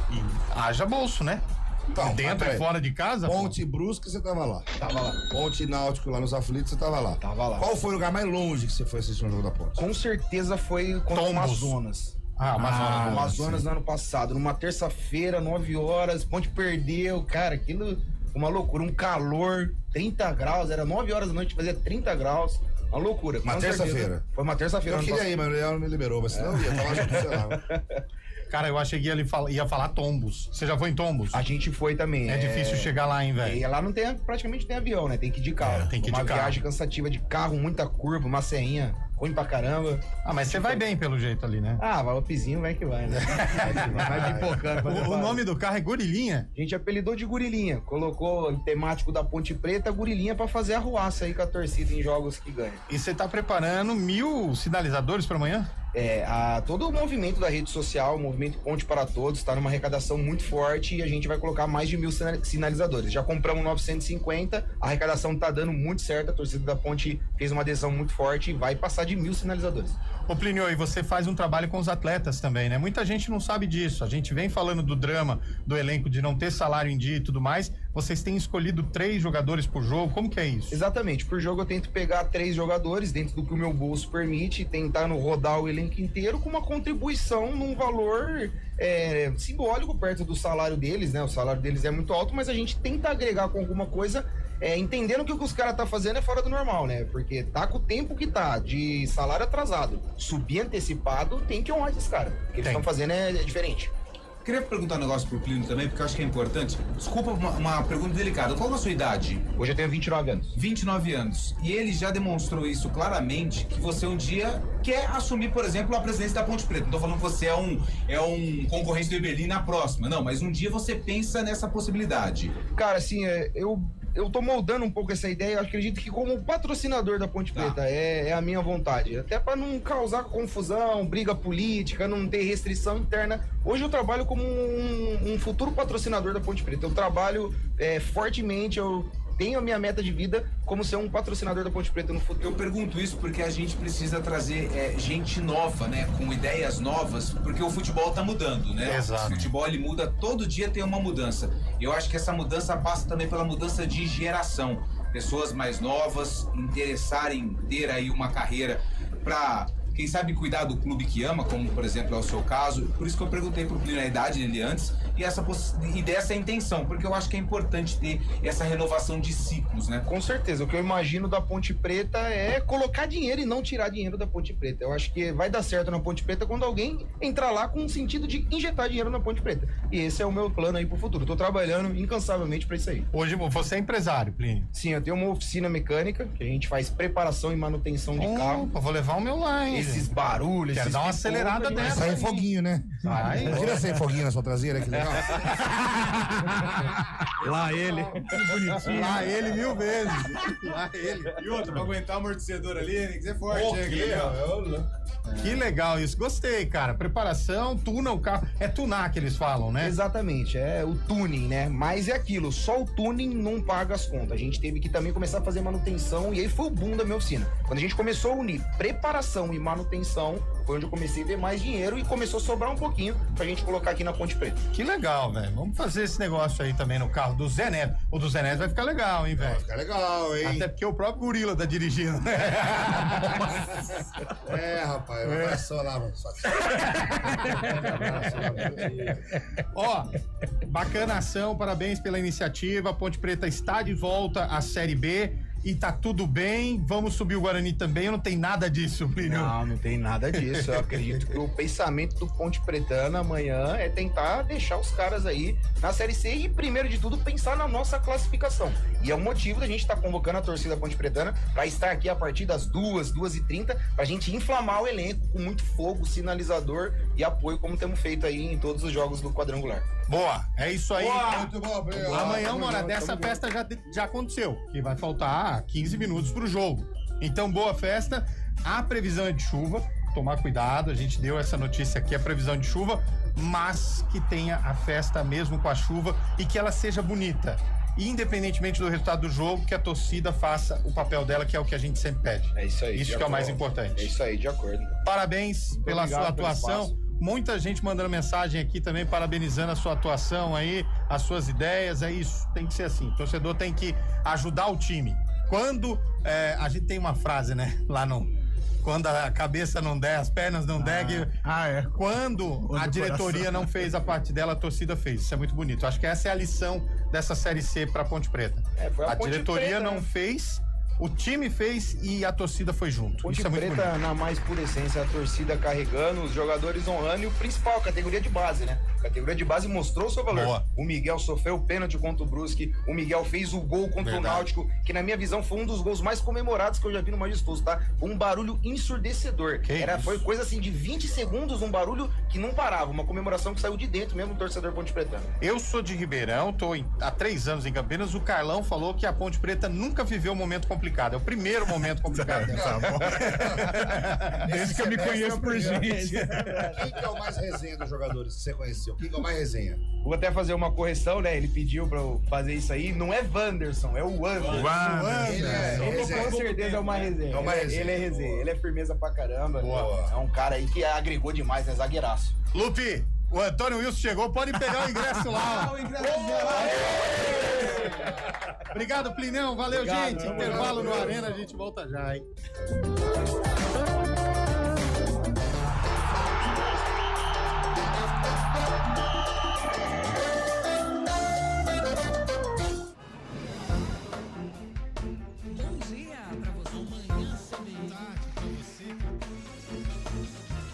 e haja bolso, né? Então, dentro e fora de casa? Ponte Brusca, você tava lá. Tava lá. Ponte Náutico, lá nos Aflitos, você tava lá. Tava lá. Qual foi o lugar mais longe que você foi assistir um jogo da Ponte? Com certeza foi contra o Amazonas. Amazonas no ano passado, numa terça-feira, 9 horas, Ponte perdeu, cara, aquilo, uma loucura, um calor, 30 graus, era 9 horas da noite, fazia 30 graus, uma loucura. Uma terça-feira? Foi uma terça-feira. Eu queria ir, mas ele não me liberou, mas senão eu ia, tava junto, sei lá. Cara, eu achei que ia falar Tombos. Você já foi em Tombos? A gente foi também. É difícil chegar lá, hein, velho? E lá não tem, praticamente tem avião, né? Tem que ir de carro. Tem que ir de carro. Uma viagem cansativa de carro, muita curva, uma serrinha, ruim pra caramba. Mas você vai bem pelo jeito ali, né? Vai o pizinho, vai que vai, né? Vai pipocando. O nome do carro é Gurilinha? A gente apelidou de Gurilinha. Colocou em temático da Ponte Preta, Gurilinha pra fazer arruaça aí com a torcida em jogos que ganha. E você tá preparando 1000 sinalizadores pra amanhã? Todo o movimento da rede social, o movimento Ponte para Todos, está numa arrecadação muito forte e a gente vai colocar mais de 1000 sinalizadores. Já compramos 950, a arrecadação tá dando muito certo, a torcida da Ponte fez uma adesão muito forte e vai passar de 1000 sinalizadores. Ô Plínio, e você faz um trabalho com os atletas também, né? Muita gente não sabe disso, a gente vem falando do drama do elenco de não ter salário em dia e tudo mais, vocês têm escolhido 3 jogadores por jogo, como que é isso? Exatamente, por jogo eu tento pegar 3 jogadores dentro do que o meu bolso permite, tentando rodar o elenco inteiro com uma contribuição num valor simbólico perto do salário deles, né? O salário deles é muito alto, mas a gente tenta agregar com alguma coisa, entendendo que o que os caras tá fazendo é fora do normal, né? Porque tá com o tempo que tá de salário atrasado, subir antecipado, tem que honrar esses caras. O que eles estão fazendo é diferente. Queria perguntar um negócio pro Plínio também, porque eu acho que é importante. Desculpa, uma pergunta delicada. Qual é a sua idade? Hoje eu tenho 29 anos. 29 anos. E ele já demonstrou isso claramente, que você um dia quer assumir, por exemplo, a presidência da Ponte Preta. Não tô falando que você é um concorrente do Eberlin na próxima, não, mas um dia você pensa nessa possibilidade. Cara, assim, eu tô moldando um pouco essa ideia. Eu acredito que como patrocinador da Ponte Preta é a minha vontade. Até para não causar confusão, briga política, não ter restrição interna. Hoje eu trabalho como um futuro patrocinador da Ponte Preta. Eu trabalho fortemente, eu tenho a minha meta de vida como ser um patrocinador da Ponte Preta no futuro. Eu pergunto isso porque a gente precisa trazer gente nova, né? Com ideias novas, porque o futebol tá mudando, né? Exato. O futebol, ele muda, todo dia tem uma mudança. Eu acho que essa mudança passa também pela mudança de geração. Pessoas mais novas interessarem em ter aí uma carreira para quem sabe cuidar do clube que ama, como por exemplo é o seu caso. Por isso que eu perguntei pro Plínio a idade dele antes e dessa intenção, porque eu acho que é importante ter essa renovação de ciclos, né? Com certeza, o que eu imagino da Ponte Preta é colocar dinheiro e não tirar dinheiro da Ponte Preta. Eu acho que vai dar certo na Ponte Preta quando alguém entrar lá com o sentido de injetar dinheiro na Ponte Preta. E esse é o meu plano aí pro futuro. Tô trabalhando incansavelmente pra isso aí. Hoje você é empresário, Plínio? Sim, eu tenho uma oficina mecânica, que a gente faz preparação e manutenção de carro. Vou levar o meu lá, hein? Esses barulhos, Quero dar uma acelerada dessa. Sai foguinho, né? Vai. Imagina sair foguinho na sua traseira, que legal. Lá ele. Que bonitinho. Lá ele 1000 vezes. Lá ele. E outro, pra aguentar o amortecedor ali, tem que ser forte. Que legal isso. Gostei, cara. Preparação, tuna o carro. É tunar que eles falam, né? Exatamente, é o tuning, né? Mas é aquilo, só o tuning não paga as contas. A gente teve que também começar a fazer manutenção e aí foi o boom da minha oficina. Quando a gente começou a unir preparação e manutenção, foi onde eu comecei a ver mais dinheiro e começou a sobrar um pouquinho pra gente colocar aqui na Ponte Preta. Que legal, velho. Vamos fazer esse negócio aí também no carro do Zé Neto. O do Zé Neto vai ficar legal, hein, velho? Vai ficar legal, hein? Até porque o próprio gorila tá dirigindo. É, rapaz, um abraço lá, mano. Ó, bacana ação, parabéns pela iniciativa. A Ponte Preta está de volta à Série B. E tá tudo bem, vamos subir o Guarani também, não tem nada disso, Plínio? Não tem nada disso, eu acredito que o pensamento do Ponte Pretana amanhã é tentar deixar os caras aí na Série C e, primeiro de tudo, pensar na nossa classificação. E é o motivo da gente estar convocando a torcida Ponte Pretana para estar aqui a partir das 2h30, pra gente inflamar o elenco com muito fogo, sinalizador e apoio, como temos feito aí em todos os jogos do quadrangular. Boa, é isso aí. Boa. Muito bom, Plínio. Amanhã, uma hora dessa, a festa já aconteceu, que vai faltar 15 minutos pro jogo. Então, boa festa. A previsão é de chuva, tomar cuidado, a gente deu essa notícia aqui, a previsão de chuva, mas que tenha a festa mesmo com a chuva e que ela seja bonita. Independentemente do resultado do jogo, que a torcida faça o papel dela, que é o que a gente sempre pede. É isso aí. Isso que é o mais importante. É isso aí, de acordo. Parabéns pela obrigado sua pelo atuação. espaço. Muita gente mandando mensagem aqui também, parabenizando a sua atuação aí, as suas ideias, é isso, tem que ser assim. O torcedor tem que ajudar o time. Quando, a gente tem uma frase, né, lá no... Quando a cabeça não der, as pernas não der. Quando a diretoria não fez a parte dela, a torcida fez. Isso é muito bonito. Acho que essa é a lição dessa Série C pra Ponte Preta. Foi a Ponte diretoria Preta, não né? fez, o time fez e a torcida foi junto. Ponte Isso é muito Preta, bonito. na mais pura essência, a torcida carregando, os jogadores honrando e o principal, a categoria de base, né? A categoria de base mostrou o seu valor. Boa. O Miguel sofreu o pênalti contra o Brusque, o Miguel fez o gol contra Verdade. o Náutico, que na minha visão foi um dos gols mais comemorados que eu já vi no Majestoso, tá? Um barulho ensurdecedor. Foi coisa assim de 20 segundos, um barulho que não parava, uma comemoração que saiu de dentro mesmo do torcedor Ponte Pretano. Eu sou de Ribeirão, tô há 3 anos em Campinas. O Carlão falou que a Ponte Preta nunca viveu um momento complicado. É o primeiro momento complicado. Tá bom. Desde que eu me conheço por gente. Quem que é o mais resenha dos jogadores que você conheceu? Quem que é o mais resenha? Vou até fazer uma correção, né? Ele pediu pra eu fazer isso aí. Não é Wanderson, é o Wander. Ele com certeza é uma resenha. É uma resenha. Ele é resenha, ele é firmeza pra caramba. Boa. É um cara aí que agregou demais, né? Zagueiraço. Lupe, o Antônio Wilson chegou, pode pegar o ingresso lá. Obrigado, Plinão. Valeu, Obrigado, gente. tamo Intervalo junto. no Arena, a gente volta já, hein?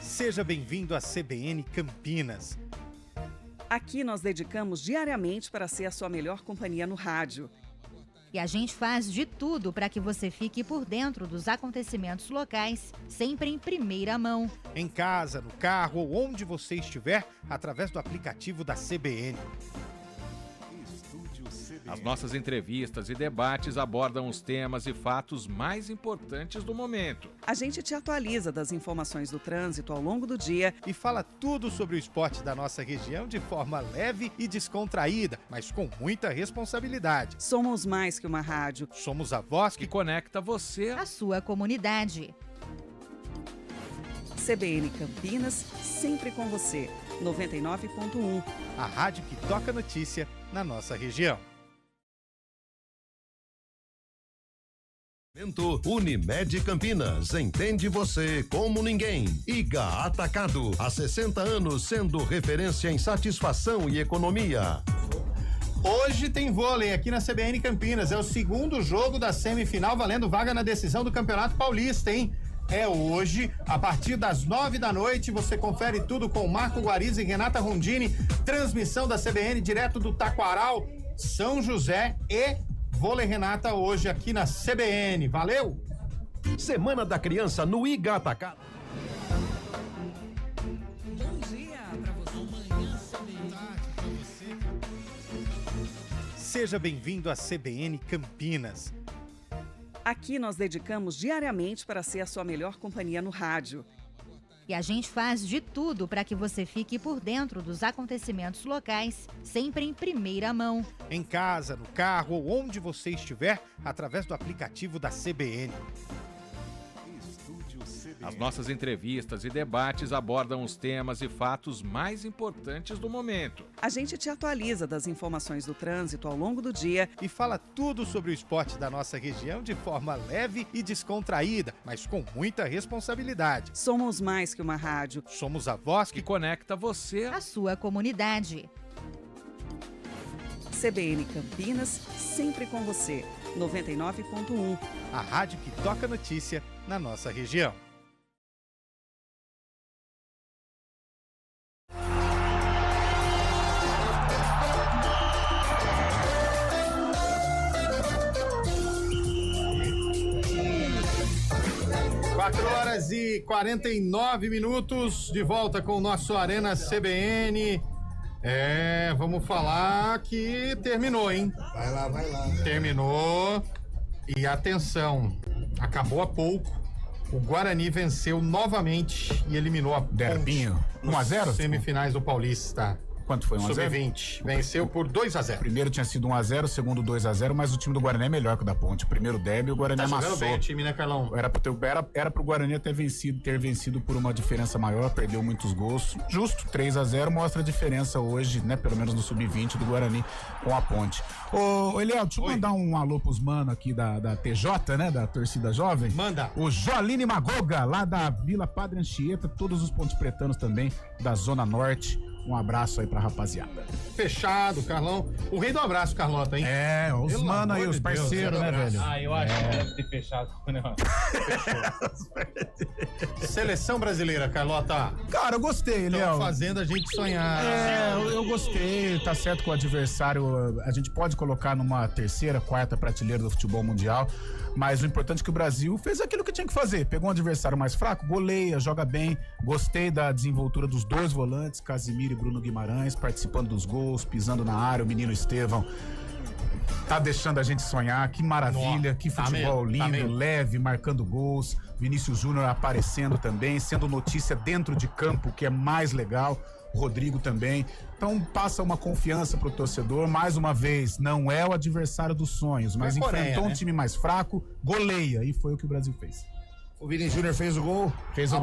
Seja bem-vindo à CBN Campinas. Aqui nós dedicamos diariamente para ser a sua melhor companhia no rádio. E a gente faz de tudo para que você fique por dentro dos acontecimentos locais, sempre em primeira mão. Em casa, no carro ou onde você estiver, através do aplicativo da CBN. As nossas entrevistas e debates abordam os temas e fatos mais importantes do momento. A gente te atualiza das informações do trânsito ao longo do dia E fala tudo sobre o esporte da nossa região de forma leve e descontraída, mas com muita responsabilidade. Somos mais que uma rádio. Somos a voz Que conecta você A sua comunidade. CBN Campinas, sempre com você. 99.1. a rádio que toca notícia na nossa região. Unimed Campinas, entende você como ninguém. Iga Atacado, há 60 anos sendo referência em satisfação e economia. Hoje tem vôlei aqui na CBN Campinas, é o segundo jogo da semifinal valendo vaga na decisão do Campeonato Paulista, hein? É hoje, a partir das 9 da noite, você confere tudo com Marco Guariz e Renata Rondini, transmissão da CBN direto do Taquaral, São José e Vôlei Renata hoje aqui na CBN. Valeu! Semana da Criança no Iga Atacado. Bom dia pra você. Seja bem-vindo à CBN Campinas. Aqui nós dedicamos diariamente para ser a sua melhor companhia no rádio. E a gente faz de tudo para que você fique por dentro dos acontecimentos locais, sempre em primeira mão. Em casa, no carro ou onde você estiver, através do aplicativo da CBN. As nossas entrevistas e debates abordam os temas e fatos mais importantes do momento. A gente te atualiza das informações do trânsito ao longo do dia e fala tudo sobre o esporte da nossa região de forma leve e descontraída, mas com muita responsabilidade. Somos mais que uma rádio. Somos a voz que conecta você à sua comunidade. CBN Campinas, sempre com você. 99.1. A rádio que toca notícia na nossa região. Quatro horas e 49 minutos, de volta com o nosso Arena CBN. Vamos falar que terminou, hein? Vai lá. Terminou. E atenção, acabou há pouco. O Guarani venceu novamente e eliminou a Derbinho. 1-0? Semifinais do Paulista. Quanto foi? 1-0? Sub-20. Venceu por 2-0. Primeiro tinha sido 1-0, segundo 2-0, mas o time do Guarani é melhor que o da Ponte. Primeiro derby, o Guarani amassou. Jogando bem o time, né, Carlão? Era pro Guarani ter vencido por uma diferença maior, perdeu muitos gols. Justo, 3-0 mostra a diferença hoje, né, pelo menos no Sub-20 do Guarani com a Ponte. Ô, Eliel, deixa eu mandar um alô pros mano aqui da TJ, né, da torcida jovem. Manda. O Joline Magoga, lá da Vila Padre Anchieta, todos os pontos pretanos também, da Zona Norte. Um abraço aí pra rapaziada. Fechado, Carlão. O rei do abraço, Carlota, hein? Os mano aí, os parceiros, né, velho? Eu acho que deve ter fechado o negócio. Seleção brasileira, Carlota. Cara, eu gostei, Léo. Estão fazendo a gente sonhar. Eu gostei. Tá certo que o adversário a gente pode colocar numa terceira, quarta prateleira do futebol mundial, mas o importante é que o Brasil fez aquilo que tinha que fazer. Pegou um adversário mais fraco, goleia, joga bem. Gostei da desenvoltura dos dois volantes, Casimiro e Bruno Guimarães, participando dos gols, pisando na área. O menino Estevão tá deixando a gente sonhar. Que maravilha, que futebol lindo, leve, marcando gols. Vinícius Júnior aparecendo também, sendo notícia dentro de campo, que é mais legal. Rodrigo também. Então passa uma confiança pro torcedor. Mais uma vez, não é o adversário dos sonhos, mas enfrentou um time mais fraco, goleia, e foi o que o Brasil fez. O Vinícius Júnior fez o gol,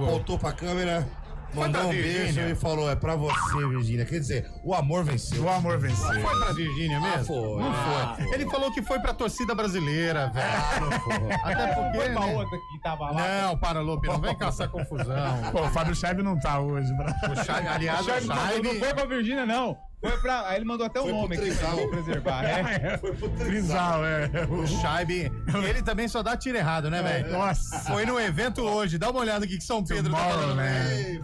apontou pra câmera, mandou um beijo e falou: é pra você, Virgínia. Quer dizer, o amor venceu. O amor venceu. Foi pra Virgínia mesmo? Foi. Não foi. Ele falou que foi pra torcida brasileira, velho. Não foi. Até porque. Foi pra outra que tava lá. Não, para, Lupe, não vem caçar confusão. Pô, o Fábio Scheibe não tá hoje. O Scheibe, aliás, o Scheibe não foi pra Virgínia, não. Foi pra. Aí ele mandou até o nome aqui pra preservar. Foi pro Trizal, O Scheibe, ele também só dá tiro errado, né, velho? Nossa. Foi no evento hoje. Dá uma olhada aqui que São Pedro tá falando, né?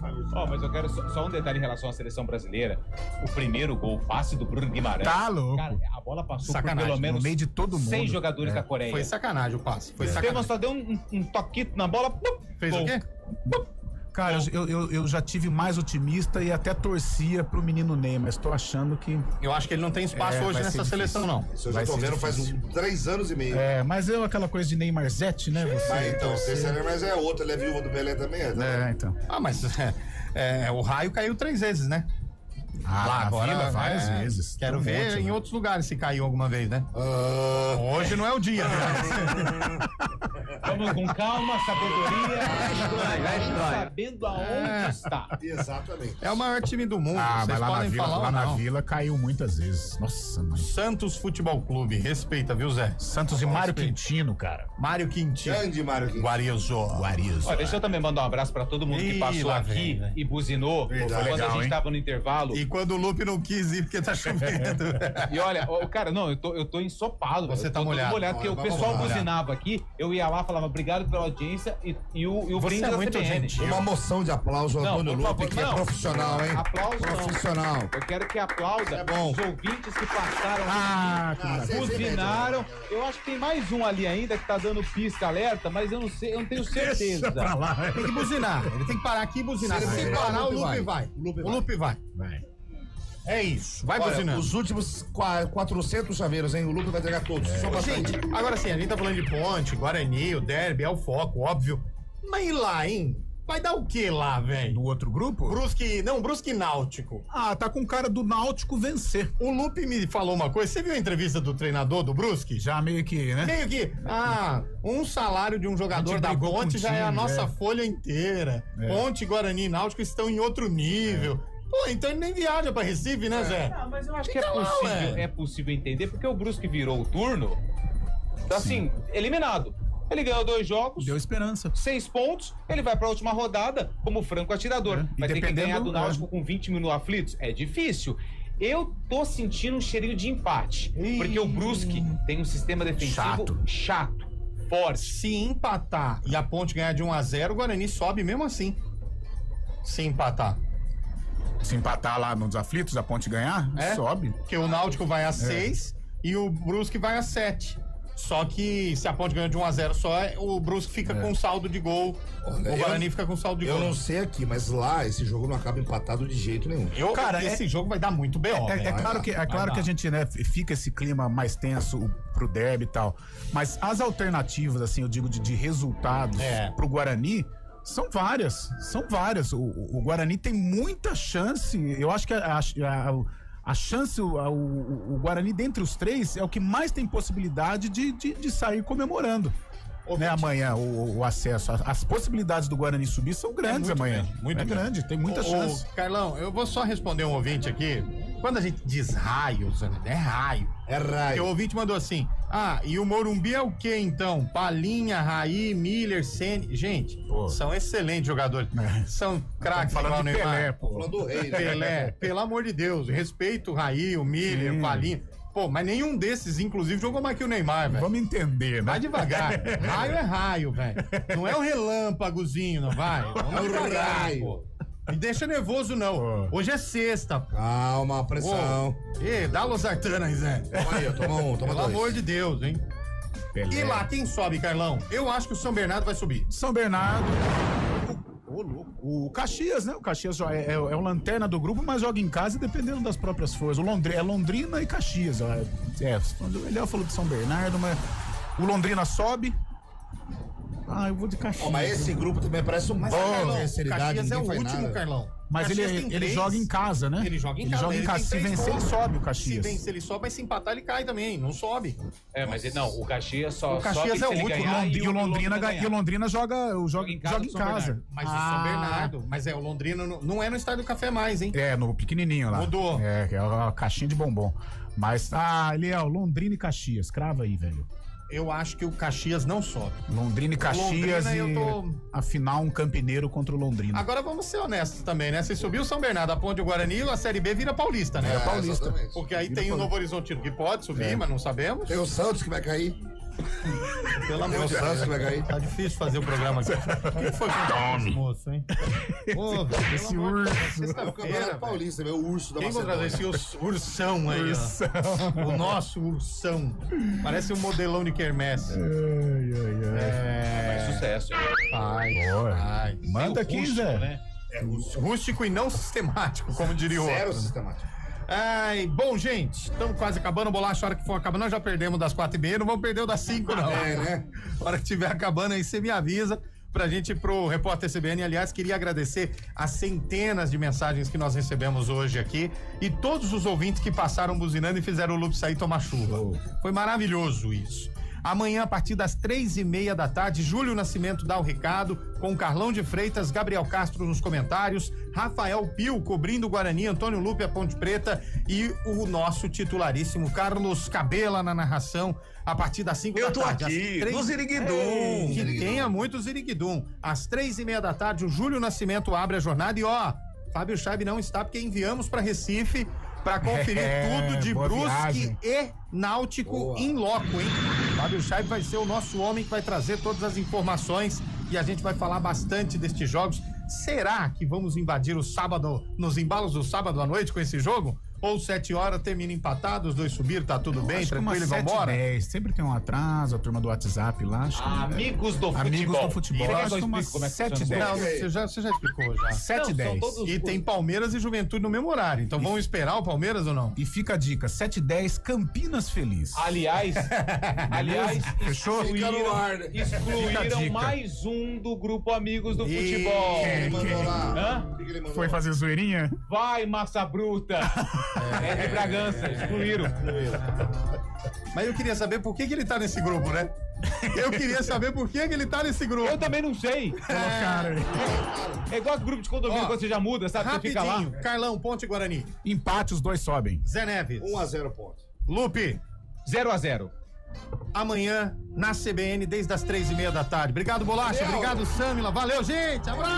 Mas eu quero só um detalhe em relação à seleção brasileira. O primeiro gol, passe do Bruno Guimarães. Tá louco. Cara, a bola passou sacanagem, por pelo menos no meio de todo mundo. 6 jogadores da Coreia. Foi sacanagem o passe. Foi O sacanagem. Estevão só deu um toquito na bola. Fez o quê? Cara, eu já tive mais otimista e até torcia pro menino Ney, mas tô achando que... Eu acho que ele não tem espaço hoje nessa seleção, não. Isso eu já tô vendo faz 3 anos e meio. Mas aquela coisa de Neymarzete, né? Mas então, mas é outra, ele é viúva do Pelé também, então. Mas o raio caiu 3 vezes, né? Lá agora várias vezes. Quero ver em outros lugares se caiu alguma vez, né? Hoje não é o dia, né? Vamos com calma, sabedoria. Sabendo aonde está. Exatamente. É o maior time do mundo. Mas Vocês lá podem na Vila, falar lá ou na não. Vila caiu muitas vezes. Nossa, mãe. Santos Futebol Clube, respeita, viu, Zé? Santos e Mário Quintino, cara. Mário Quintino. Grande Mário Quintino. Guarizo. Olha, deixa eu também mandar um abraço pra todo mundo que passou lá aqui vem, e buzinou Foi quando legal, a gente hein? tava no intervalo. E quando o Lupe não quis ir porque tá chovendo. E olha, cara, não, eu tô ensopado. Você velho. tá Eu tô molhado. todo molhado, porque o pessoal molhado. buzinava aqui, eu ia lá, falava obrigado pela audiência e o Você brinde é da muito CBN. gentil. Uma moção de aplauso ao Não, Antônio por Lupe, favor, que é não. profissional, hein? Aplauso não. Profissional. Eu quero que aplauda bom. os ouvintes que passaram que buzinaram. Eu acho que tem mais um ali ainda que tá dando pisca alerta, mas eu não sei, eu não tenho certeza. Deixa pra lá. Tem que buzinar. Ele tem que parar aqui e buzinar. Se ele Se parar, parar, o o Lupe Lupe vai. vai. O Lupe vai. É isso. Vai Olha, buzinando. os últimos 400 chaveiros, hein? O Lupe vai entregar todos. Só pra Gente, agora sim, a gente tá falando de Ponte, Guarani, o Derby, é o foco, óbvio. Mas e lá, hein? Vai dar o que lá, velho? No outro grupo? Brusque e Náutico. Tá com cara do Náutico vencer. O Lupe me falou uma coisa. Você viu a entrevista do treinador do Brusque? Já meio que, né? Meio que, um salário de um jogador da brigou Ponte com o já é a time, nossa folha inteira. Ponte, Guarani e Náutico estão em outro nível. Pô, então ele nem viaja pra Recife, né, Zé? Não, mas eu acho que Fica lá, é possível entender, porque o Brusque virou o turno, assim, eliminado. Ele ganhou 2 jogos. Deu esperança. 6 pontos, ele vai pra última rodada como franco atirador. Vai ter que ganhar do Náutico com 20 minutos aflitos. É difícil. Eu tô sentindo um cheirinho de empate. Porque o Brusque tem um sistema defensivo chato, forte. Se empatar e a Ponte ganhar de 1-0, o Guarani sobe mesmo assim. Se empatar. Se empatar lá nos aflitos, a Ponte ganhar, sobe. Porque o Náutico vai a 6 e o Brusque vai a 7. Só que se a Ponte ganha de 1-0 só, o Brusque fica com saldo de gol. Olha, o Guarani fica com saldo de gol. Eu não sei aqui, mas lá esse jogo não acaba empatado de jeito nenhum. Esse jogo vai dar muito B.O. É claro que a gente, né, fica esse clima mais tenso pro derby e tal. Mas as alternativas, assim, eu digo, de resultados pro Guarani são várias. São várias. O Guarani tem muita chance. Eu acho que a chance, o Guarani, dentre os 3, é o que mais tem possibilidade de sair comemorando. Né, amanhã, o acesso. As possibilidades do Guarani subir são grandes amanhã. Muito grande, tem muita chance. Carlão, eu vou só responder um ouvinte aqui. Quando a gente diz raio, é raio. É raio. Porque o ouvinte mandou assim: e o Morumbi é o quê então? Palinha, Raí, Miller, Ceni. Gente, são excelentes jogadores. São craques, falando de Neymar. Pelé, pô. Falando do rei, né? Pelé, pelo amor de Deus. Respeito o Raí, o Miller, o Palinha. Pô, mas nenhum desses, inclusive, jogou mais que o Neymar, velho. Vamos entender, né? Vai devagar. Raio é raio, velho. Não é o relâmpagozinho, não vai? É o raio. Pô. Me deixa nervoso, não. Hoje é sexta. Calma, pressão. Dá losartana aí, Zé. Toma aí, toma um, toma Pelo dois. amor de Deus, hein? Pelé. E lá, quem sobe, Carlão? Eu acho que o São Bernardo vai subir. São Bernardo. O Caxias, né? O Caxias é o lanterna do grupo, mas joga em casa dependendo das próprias forças. É Londrina e Caxias. O Eliel falou de São Bernardo, mas o Londrina sobe. Eu vou de Caxias. Mas esse grupo também parece um bom. O Caxias é o último, Carlão. Mas ele joga em casa, né? Ele joga em casa. Se vencer, ele sobe o Caxias. Se vencer, ele sobe, mas se empatar, ele cai também. Não sobe. Mas o Caxias só. O Caxias é o último. E o Londrina joga em casa. Mas o São Bernardo. Mas o Londrina não é no Estádio do Café mais, hein? É, no pequenininho lá. Mudou. É a caixinha de bombom. Mas, Eliel, Londrina e Caxias. Crava aí, velho. Eu acho que o Caxias não sobe. Londrina e Caxias afinal um campineiro contra o Londrina. Agora vamos ser honestos também, né? Se subiu o São Bernardo, a Ponte e o Guarani, a Série B vira Paulista, né? Paulista. Exatamente. Porque aí tem o Novo Horizontino que pode subir, mas não sabemos. Tem o Santos que vai cair. Pelo amor de Deus. Que vai cair. Tá difícil fazer o programa aqui. O que foi com esse moço, hein? Esse urso. É o Campeonato Paulista, meu urso da Quem vai trazer esse ursão aí, ó? O nosso ursão. Parece um modelão de quermesse. Faz sucesso. Ai. Manda aqui, Zé. Né? Rústico e não sistemático, como diria o outro. Zero sistemático. Bom, gente, estamos quase acabando. Bolacha, a hora que for acabando, nós já perdemos das 4h30, não vamos perder o das 5, não. Né? A hora que estiver acabando aí, você me avisa pra gente ir pro Repórter CBN. Aliás, queria agradecer as centenas de mensagens que nós recebemos hoje aqui e todos os ouvintes que passaram buzinando e fizeram o Lupe sair tomar chuva. Foi maravilhoso isso. Amanhã, a partir das 3:30 da tarde, Júlio Nascimento dá o recado, com Carlão de Freitas, Gabriel Castro nos comentários, Rafael Pio cobrindo o Guarani, Antônio Lupe a Ponte Preta e o nosso titularíssimo Carlos Cabela na narração, a partir das 5 da tarde. Eu tô aqui, no Ziriguidum. Que tenha muito Ziriguidum. Às 3:30 da tarde, o Júlio Nascimento abre a jornada e Fábio Chaib não está, porque enviamos para Recife para conferir tudo de Brusque e Náutico em loco, hein? Fábio Chaib vai ser o nosso homem que vai trazer todas as informações e a gente vai falar bastante destes jogos. Será que vamos invadir o sábado, nos embalos do sábado à noite com esse jogo? Ou 7 horas termina empatado, os dois subiram, tá tudo bem, tranquilo e vambora? 7:10, sempre tem um atraso, a turma do WhatsApp lá. Amigos do futebol. Amigos do futebol. Acho que umas 7:10. Não, você já explicou já. 7:10. E tem Palmeiras e Juventude no mesmo horário. Então vamos esperar o Palmeiras ou não? E fica a dica, 7:10, Campinas Feliz. Aliás, fechou? Excluíram mais um do grupo Amigos do Futebol. Foi fazer zoeirinha? Vai, massa bruta. É de Bragança, excluíram. Mas eu queria saber por que ele tá nesse grupo, né? Eu queria saber por que ele tá nesse grupo. Eu também não sei. É igual grupo de condomínio, quando você já muda, sabe? Você fica lá. Carlão, Ponte e Guarani. Empate, os dois sobem. Zé Neves. 1-0 Ponte. Lupe. 0-0. Amanhã, na CBN, desde as 3:30 da tarde. Obrigado, Bolacha. Obrigado, Samila. Valeu, gente. Abraço.